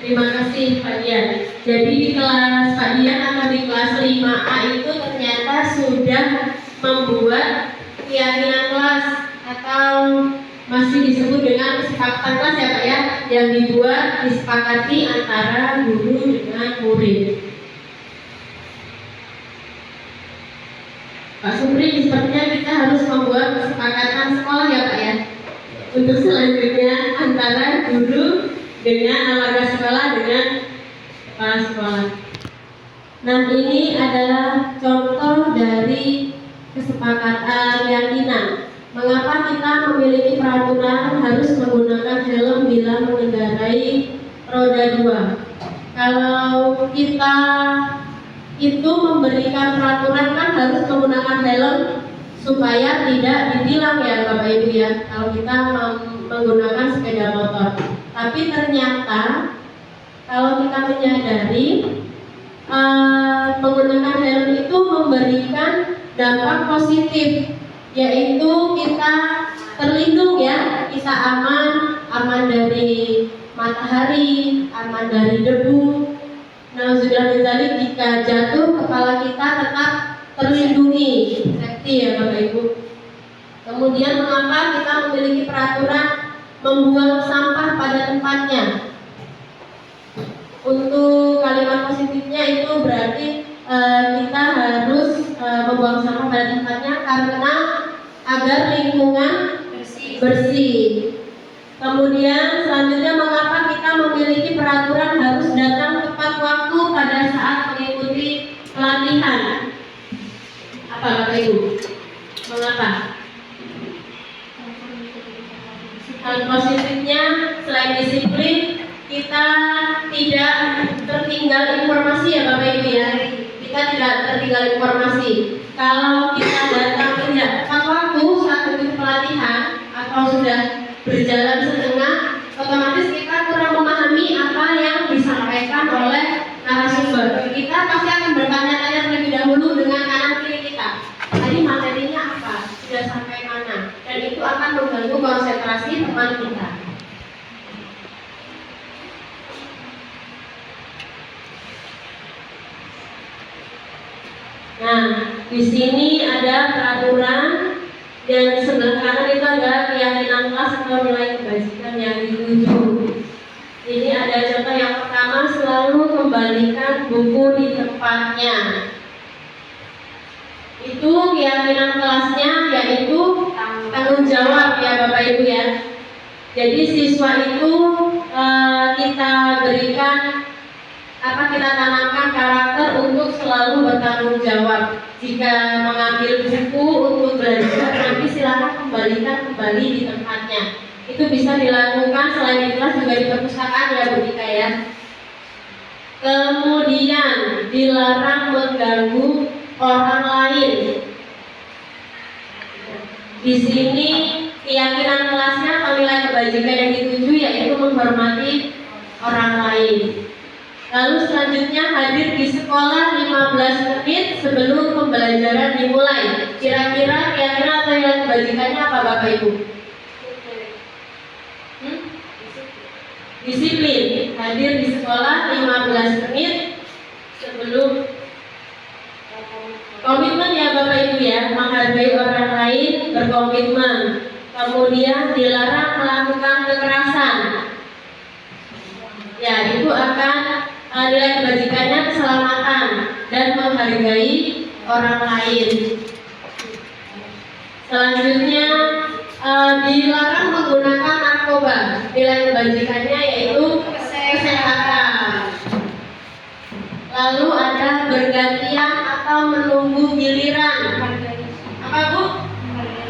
Terima kasih Pak Dian. Jadi di kelas Pak Dian atau di kelas 5A itu ternyata sudah membuat keyakinan kelas atau masih disebut dengan kesepakatan kelas ya Pak ya, yang dibuat disepakati antara guru dengan murid. Pak Supri, sepertinya kita harus membuat kesepakatan sekolah ya Pak ya, untuk selanjutnya antara guru dengan warga sekolah dengan kepala sekolah. Nah, ini adalah contoh dari kesepakatan keyakinan. Mengapa kita memiliki peraturan harus menggunakan helm bila mengendarai roda 2? Kalau kita itu memberikan peraturan kan harus menggunakan helm supaya tidak ditilang ya Bapak Ibu ya, kalau kita menggunakan sepeda motor. Tapi ternyata kalau kita menyadari menggunakan helm itu memberikan dampak positif, yaitu kita terlindung ya, kita aman dari matahari, aman dari debu. Nauzubillah, jika jatuh kepala kita tetap terlindungi, safety ya Bapak Ibu. Kemudian mengapa kita memiliki peraturan membuang sampah pada tempatnya? Untuk kalimat positifnya itu berarti kita harus membuang sampah pada tempatnya karena agar lingkungan bersih. Kemudian selanjutnya mengapa kita memiliki peraturan harus datang tepat waktu pada saat mengikuti pelatihan? Apa Bapak Ibu? Mengapa? Hal positifnya selain disiplin, kita tidak tertinggal informasi ya Bapak Ibu ya. Kita tidak tertinggal informasi. Kalau kita datang tidak tepat waktu saat mengikuti pelatihan atau sudah berjalan setengah, otomatis kita kurang memahami apa yang disampaikan oleh narasumber. Kita pasti akan bertanya-tanya terlebih dahulu dengan kanan kiri kita. Tadi materinya apa? Sudah sampai mana? Dan itu akan mengganggu konsentrasi teman kita. Nah, di sini ada peraturan. Dan sebelah kanan itu adalah keyakinan kelas atau nilai kebajikan yang dituju. Ini ada contoh yang pertama, selalu kembalikan buku di tempatnya. Itu keyakinan kelasnya, yaitu tanggung jawab ya Bapak Ibu ya. Jadi siswa itu kita berikan kita tanamkan karakter untuk selalu bertanggung jawab. Jika mengambil buku untuk belajar, nanti silakan kembalikan kembali di tempatnya. Itu bisa dilakukan selain di kelas juga di perpustakaan ya Bu Tika ya. Kemudian dilarang mengganggu orang lain. Di sini keyakinan kelasnya atau nilai kebajikan yang dituju yaitu menghormati orang lain. Lalu selanjutnya hadir di sekolah 15 menit sebelum pembelajaran dimulai. Kira-kira atau nilai kebajikannya apa Bapak Ibu? Disiplin. Hadir di sekolah 15 menit sebelum. Komitmen ya Bapak Ibu ya, menghargai orang lain, berkomitmen. Kemudian dilarang melakukan kekerasan. Ya, itu akan nilai kebajikannya keselamatan dan menghargai orang lain. Selanjutnya dilarang menggunakan narkoba. Nilai kebajikannya yaitu kesehatan. Lalu ada bergantian atau menunggu giliran. Apa Bu?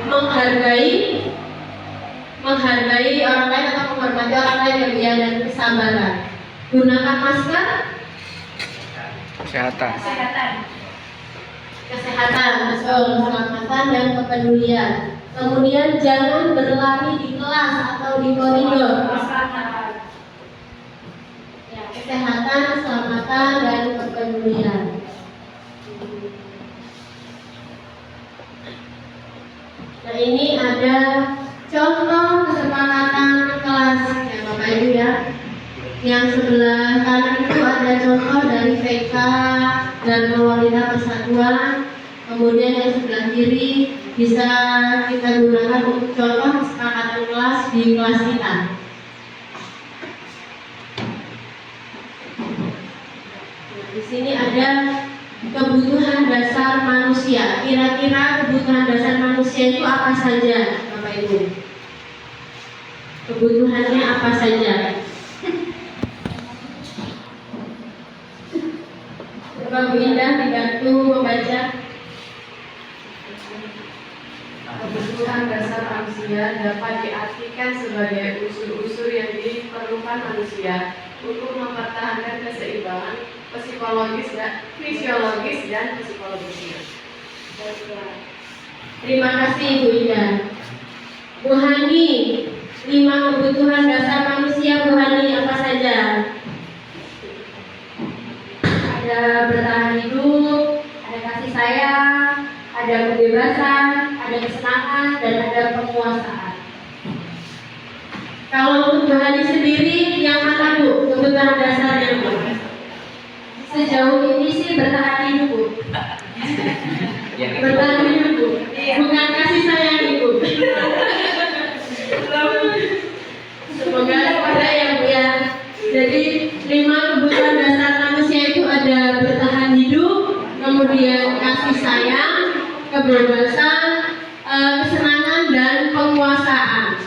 Menghargai orang lain atau menghormati orang lain ya, dan kesabaran. Gunakan masker. Kesehatan, betul, keselamatan dan kepedulian. Kemudian jangan berlari di kelas atau di koridor. Ya, kesehatan, keselamatan dan kepedulian. Nah, ini ada contoh kesepakatan kelas ya Bapak Ibu ya. Yang sebelah kanan itu ada contoh dari PK dan Wanita Persatuan. Kemudian yang sebelah kiri bisa kita gunakan untuk contoh kesepakatan kelas di kelas kita. Nah, di sini ada kebutuhan dasar manusia. Kira-kira kebutuhan dasar manusia itu apa saja, Bapak Ibu? Kebutuhannya apa saja? Coba Bu Indah dibantu membaca. Kebutuhan dasar manusia dapat diartikan sebagai unsur-unsur yang diperlukan manusia untuk mempertahankan keseimbangan psikologis dan fisiologis dan psikologisnya. Terima kasih Bu Indah. Bu Hani, 5 kebutuhan dasar manusia Bu Hani apa saja? Ada bertahan hidup, ada kasih sayang, ada kebebasan, ada kesenangan, dan ada penguasaan. Kalau untuk Bu Hani sendiri yang mana Bu kebutuhan dasarnya Bu? Sejauh ini sih bertahan hidup, Bu. Bertahan hidup Bu, bukan kasih sayang Ibu. Semoga ada ya Bu ya. Jadi 5 kebutuhan dasar manusia itu ada bertahan hidup, kemudian kasih sayang, kebebasan, kesenangan, dan penguasaan.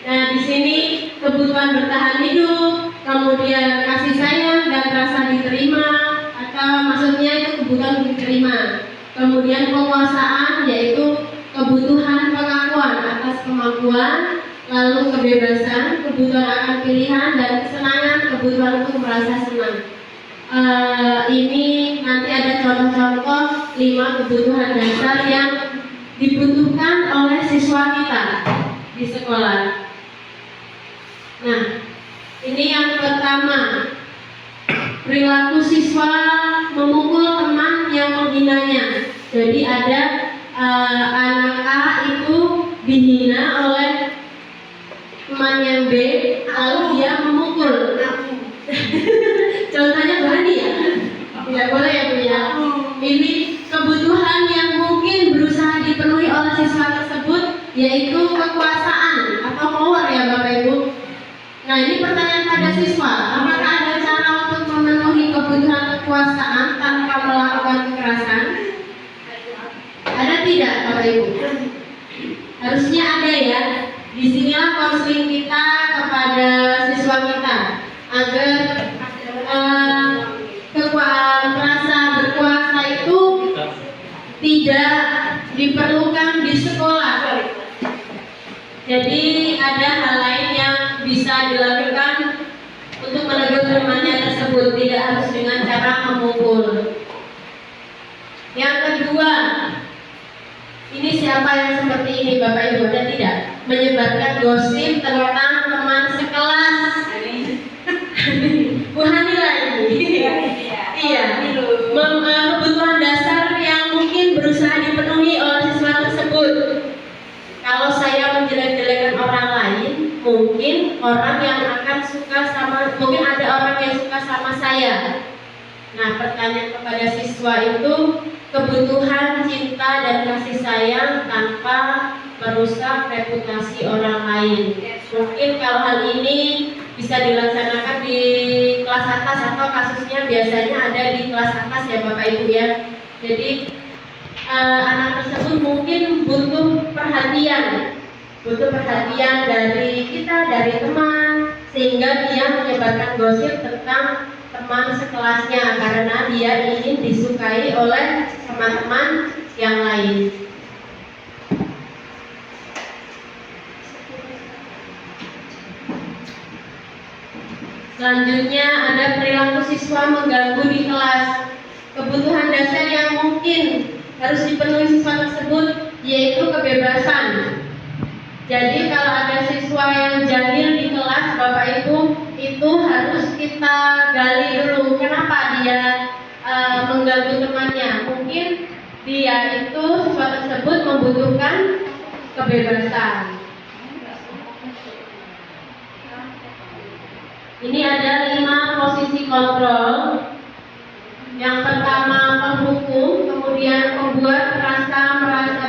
Nah, di sini kebutuhan bertahan hidup, kemudian kasih sayang dan rasa diterima, atau maksudnya itu kebutuhan diterima. Kemudian penguasaan yaitu kebutuhan pengakuan atas kemampuan, lalu kebebasan, kebutuhan akan pilihan, dan kesenangan, kebutuhan untuk merasa senang. Ini nanti ada contoh-contoh 5 kebutuhan dasar yang dibutuhkan oleh siswa kita di sekolah. Nah, ini yang pertama, perilaku siswa memukul teman yang menghinanya. Jadi ada anak A itu dihina oleh teman yang B, lalu dia memukul. Contohnya berani ya? Tidak boleh ya Bu ya. Ini kebutuhan yang mungkin berusaha dipenuhi oleh siswa tersebut, yaitu kekuasaan atau power ya Bapak Ibu. Nah, ini pertanyaan pada siswa, apakah ada cara untuk memenuhi kebutuhan kekuasaan tanpa melakukan kekerasan? Ada tidak Bapak Ibu? Harusnya ada ya. Disinilah konseling kita kepada siswa kita agar rasa berkuasa itu tidak diperlukan di sekolah. Jadi ada hal lain yang bisa dilakukan untuk menegur temannya tersebut, tidak harus dengan cara memukul. Yang kedua, ini siapa yang seperti ini Bapak Ibu, ada tidak? Menyebarkan gosip tentang teman sekelas. Bu Hani lagi. Iya. Kebutuhan dasar yang mungkin berusaha dipenuhi oleh siswa tersebut. Kalau saya menjelek-jelekan orang lain, mungkin orang yang akan suka sama, mungkin ada orang yang suka sama saya. Nah, pertanyaan kepada siswa itu kebutuhan cinta dan kasih sayang tanpa merusak reputasi orang lain. Mungkin kalau hal ini bisa dilaksanakan di kelas atas atau kasusnya biasanya ada di kelas atas ya Bapak Ibu ya. Jadi anak tersebut mungkin butuh perhatian dari kita, dari teman, sehingga dia menyebarkan gosip tentang teman sekelasnya karena dia ingin disukai oleh teman-teman yang lain. Selanjutnya ada perilaku siswa mengganggu di kelas. Kebutuhan dasar yang mungkin harus dipenuhi siswa tersebut yaitu kebebasan. Jadi kalau ada siswa yang jahil di kelas Bapak Ibu, itu harus kita gali dulu kenapa dia mengganggu temannya. Mungkin dia itu siswa tersebut membutuhkan kebebasan. Ini ada 5 posisi kontrol. Yang pertama penghukum, kemudian pembuat merasa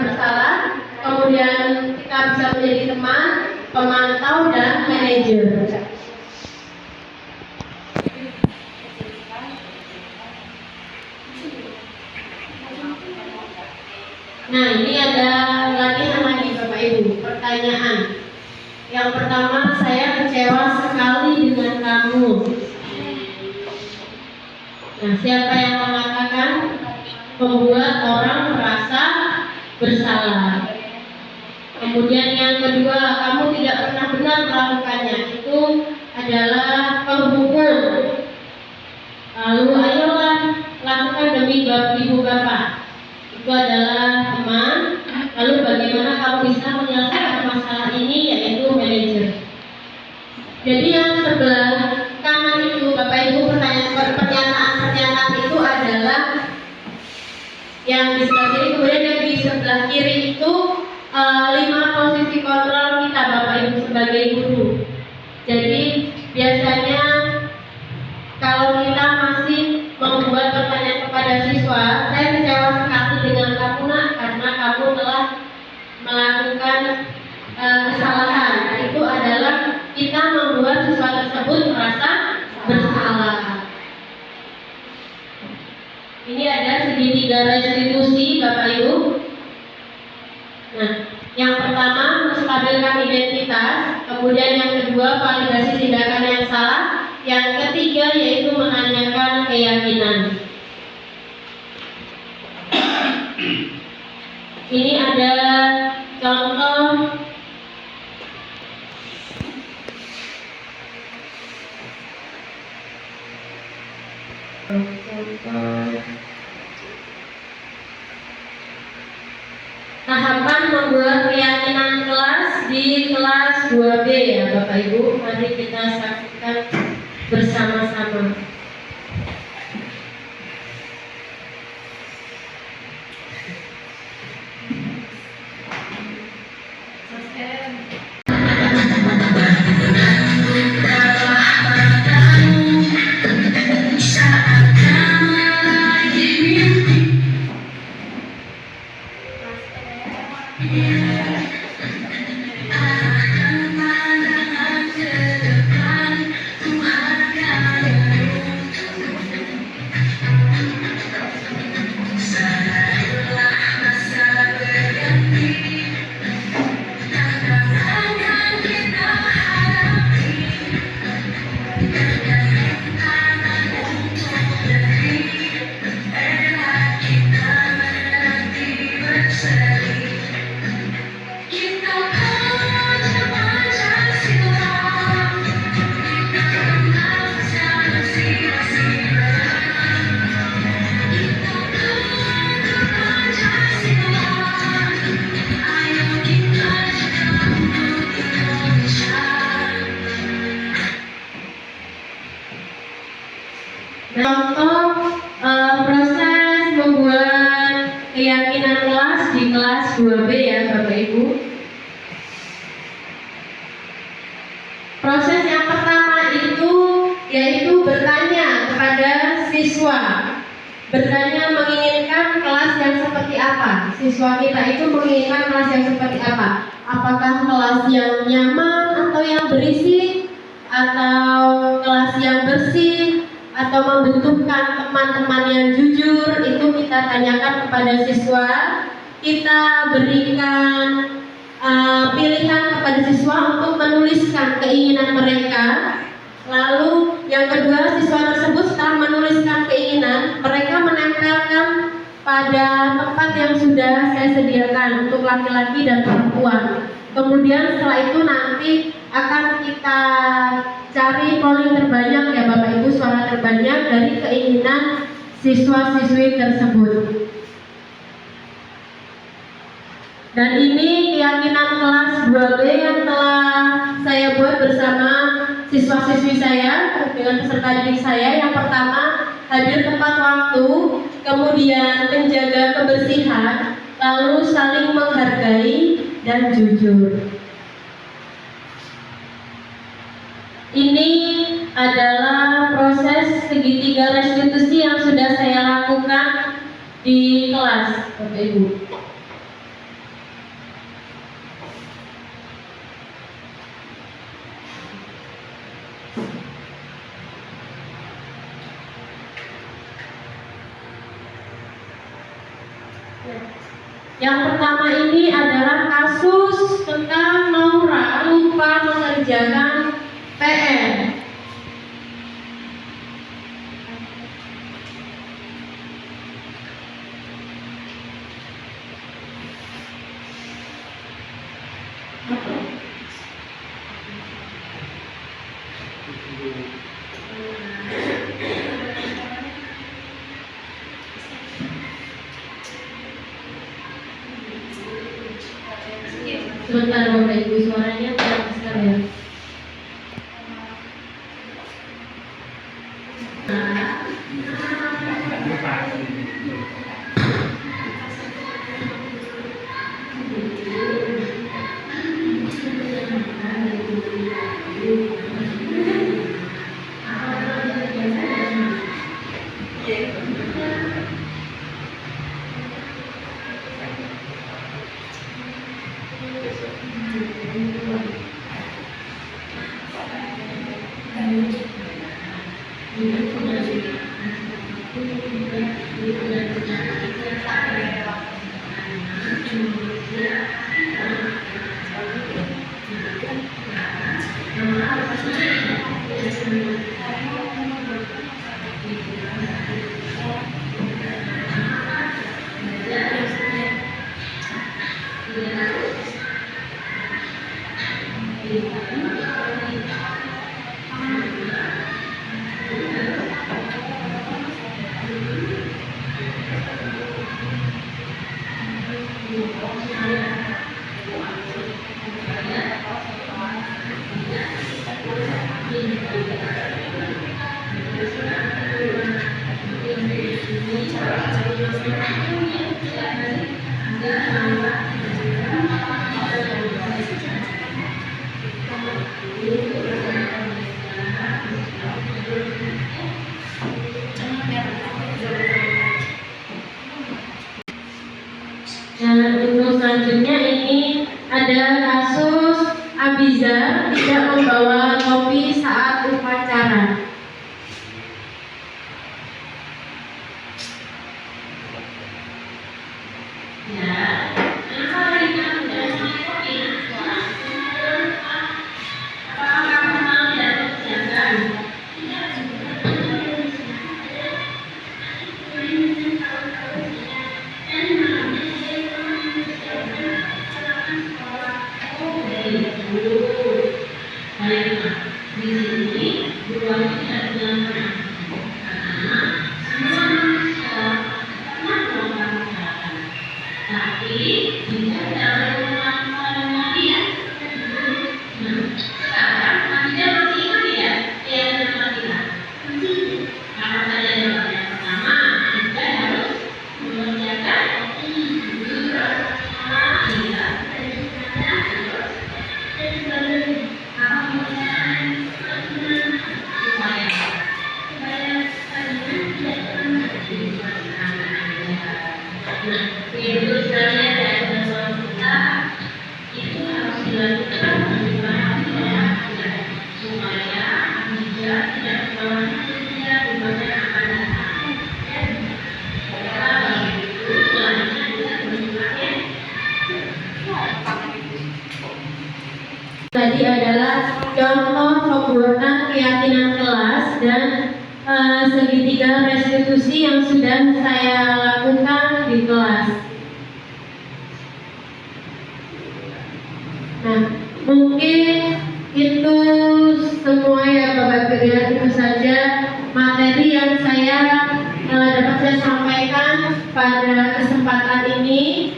bersalah, kemudian kita bisa menjadi teman, pemantau, dan manajer. Nah, ini ada latihan lagi Bapak Ibu, pertanyaan. Yang pertama, saya kecewa sekali dengan kamu. Nah, siapa yang mengatakan membuat orang merasa bersalah? Kemudian yang kedua, kamu tidak pernah benar melakukannya. Itu adalah penghukum. Lalu ayolah lakukan demi ibu bapak. Itu adalah teman. Lalu bagaimana kamu bisa menyelesaikan masalah ini, yaitu manajer. Jadi yang sebelah kanan itu Bapak Ibu, pernyataan itu adalah yang di sebelah kiri, kemudian yang di sebelah kiri itu 5 posisi kontrol kita Bapak Ibu sebagai guru. Jadi biasanya kalau kita masih membuat pertanyaan kepada siswa, saya kecewa sekali dengan kamu nak, karena kamu telah melakukan kesalahan. Itu adalah kita membuat siswa tersebut merasa bersalah. Ini ada segitiga restitusi Bapak Ibu. Nah, yang pertama menstabilkan identitas, kemudian yang kedua validasi tindakan yang salah, yang ketiga yaitu menanyakan keyakinan. Ini ada contoh tahapan membuat keyakinan kelas di kelas 2B ya Bapak Ibu. Mari kita saksikan bersama-sama. Contoh proses membuat keyakinan kelas di kelas 2B ya Bapak Ibu. Proses yang pertama itu yaitu bertanya kepada siswa. Bertanya menginginkan kelas yang seperti apa? Siswa kita itu menginginkan kelas yang seperti apa? Apakah kelas yang nyaman atau yang berisik? Atau kelas yang bersih? Atau membutuhkan teman-teman yang jujur? Itu kita tanyakan kepada siswa. Kita berikan pilihan kepada siswa untuk menuliskan keinginan mereka. Lalu yang kedua, siswa tersebut setelah menuliskan keinginan, mereka menempelkan pada tempat yang sudah saya sediakan untuk laki-laki dan perempuan. Kemudian setelah itu nanti akan kita cari polling terbanyak ya Bapak Ibu, suara terbanyak dari keinginan siswa-siswi tersebut. Dan ini keyakinan kelas 2B yang telah saya buat bersama siswa-siswi saya dengan peserta didik saya. Yang pertama, hadir tepat waktu, kemudian menjaga kebersihan, lalu saling menghargai dan jujur. Ini adalah proses segitiga restitusi yang sudah saya lakukan di kelas Bapak Ibu. Yang pertama ini adalah kasus tentang Naura lupa mengerjakan PR. Sebentar Bapak Ibu, suaranya terlalu besar ya. Dan untuk selanjutnya ini ada kasus Abiza tidak membawa topi saat upacara. Tadi adalah contoh pembuatan keyakinan kelas dan segitiga restitusi yang sudah saya lakukan di kelas. Nah, mungkin itu semua ya Bapak Ibu, itu saja materi yang dapat saya sampaikan pada kesempatan ini.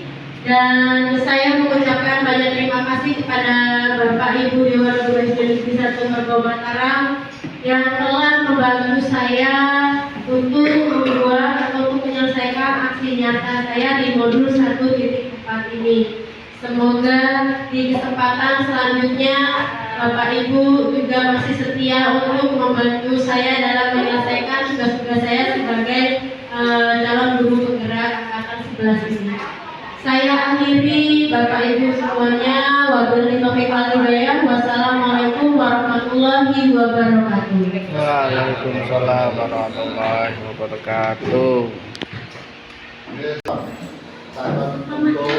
Dan saya mengucapkan banyak terima kasih kepada Bapak Ibu Dewan Guru SD Negeri 1 Margo Mataram yang telah membantu saya untuk membuat atau untuk menyelesaikan aksi nyata saya di modul 1.4 ini. Semoga di kesempatan selanjutnya Bapak Ibu juga masih setia untuk membantu saya dalam menyelesaikan tugas-tugas saya sebagai calon guru penggerak angkatan 11 ini. Saya akhiri Bapak Ibu semuanya. Wabillahi taufiq wal hidayah. Wassalamualaikum warahmatullahi wabarakatuh. Waalaikumsalam warahmatullahi wabarakatuh. Sahabat untuk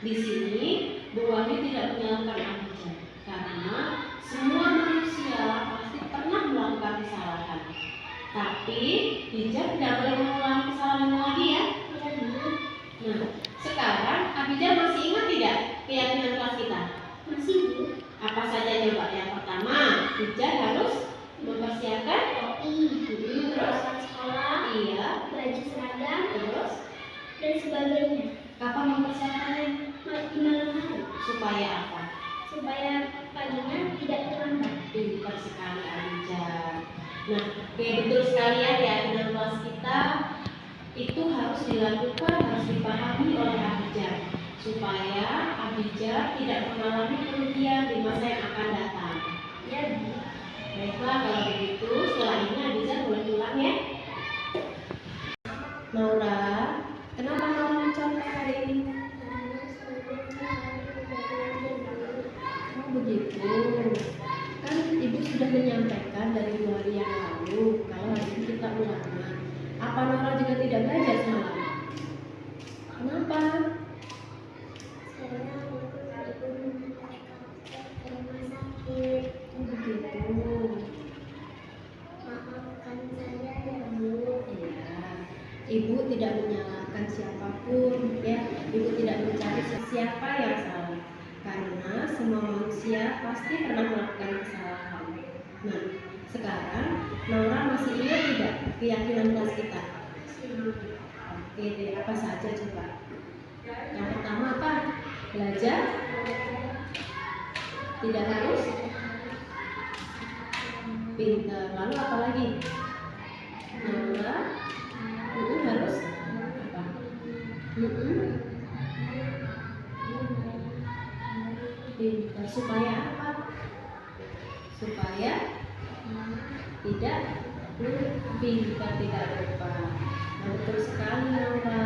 Di sini Bu Wahyu tidak menyalahkan Abijah karena semua manusia pasti pernah melakukan kesalahan. Tapi Abijah tidak boleh mengulangi kesalahan lagi ya. Nah, sekarang Abijah masih ingat tidak keyakinan kelas kita? Masih, Bu. Apa saja coba? Yang pertama, Abijah harus mempersiapkan terus Sekolah, iya, baju seragam, terus dan sebagainya. kapan mempersiapkannya? Di malam hari, Supaya apa? supaya paginya tidak terlambat. Pintar sekali Abijah. Nah, oke, betul sekali ya keyakinan kelas kita itu harus dilakukan, harus dipahami oleh Abijah supaya Abijah tidak mengalami kerugian di masa yang akan datang. Ya, Bu. Baiklah, kalau begitu setelah ini Abijah boleh pulang ya. Naura, kenapa Naura mencontek hari ini? Oh begitu. Kan Ibu sudah menyampaikan dari 2 hari yang lalu kalau hari ini kita ulangan. Apa Naura juga tidak belajar semalam? Kenapa? Saya ikut ibu ke rumah sakit. Oh begitu. Maafkan saya ya, Bu. Iya. Ibu tidak menyalahkan siapapun, ya. Ibu tidak mencari siapa yang salah, karena semua manusia pasti pernah melakukan kesalahan. Nah, sekarang Naura masih ingat tidak keyakinan kelas kita? Oke deh, apa saja coba? Yang pertama apa? Belajar tidak harus pintar. Lalu apa lagi? Naura harus apa? Pintar supaya apa? Supaya tidak pintar, tidak lupa. Nah, betul sekali Naura.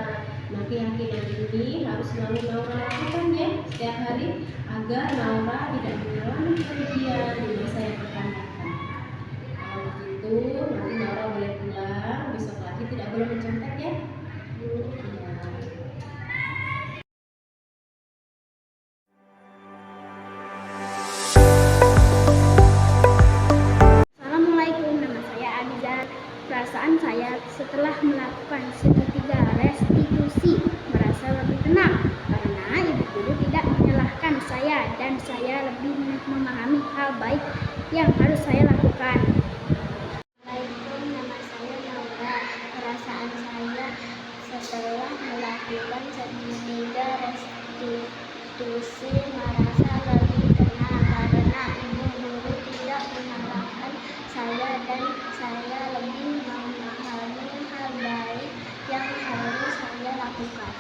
Nah, keyakinan ini harus selalu Naura lakukan ya setiap hari agar Naura tidak mengalami kerugian di masa yang akan datang. Kalau begitu nanti Naura boleh pulang, besok lagi tidak boleh mencontek ya. Iya. Assalamualaikum, nama saya Abizar. Perasaan saya setelah melakukan segitiga restitusi merasa lebih tenang karena ibu guru tidak menyalahkan saya dan saya lebih memahami hal baik yang harus saya lakukan. Assalamualaikum, nama saya Naura. Perasaan saya setelah melakukan segitiga restitusi merasa lebih tenang karena ibu guru tidak menyalahkan saya dan saya lebih memahami hal baik yang harus saya lakukan.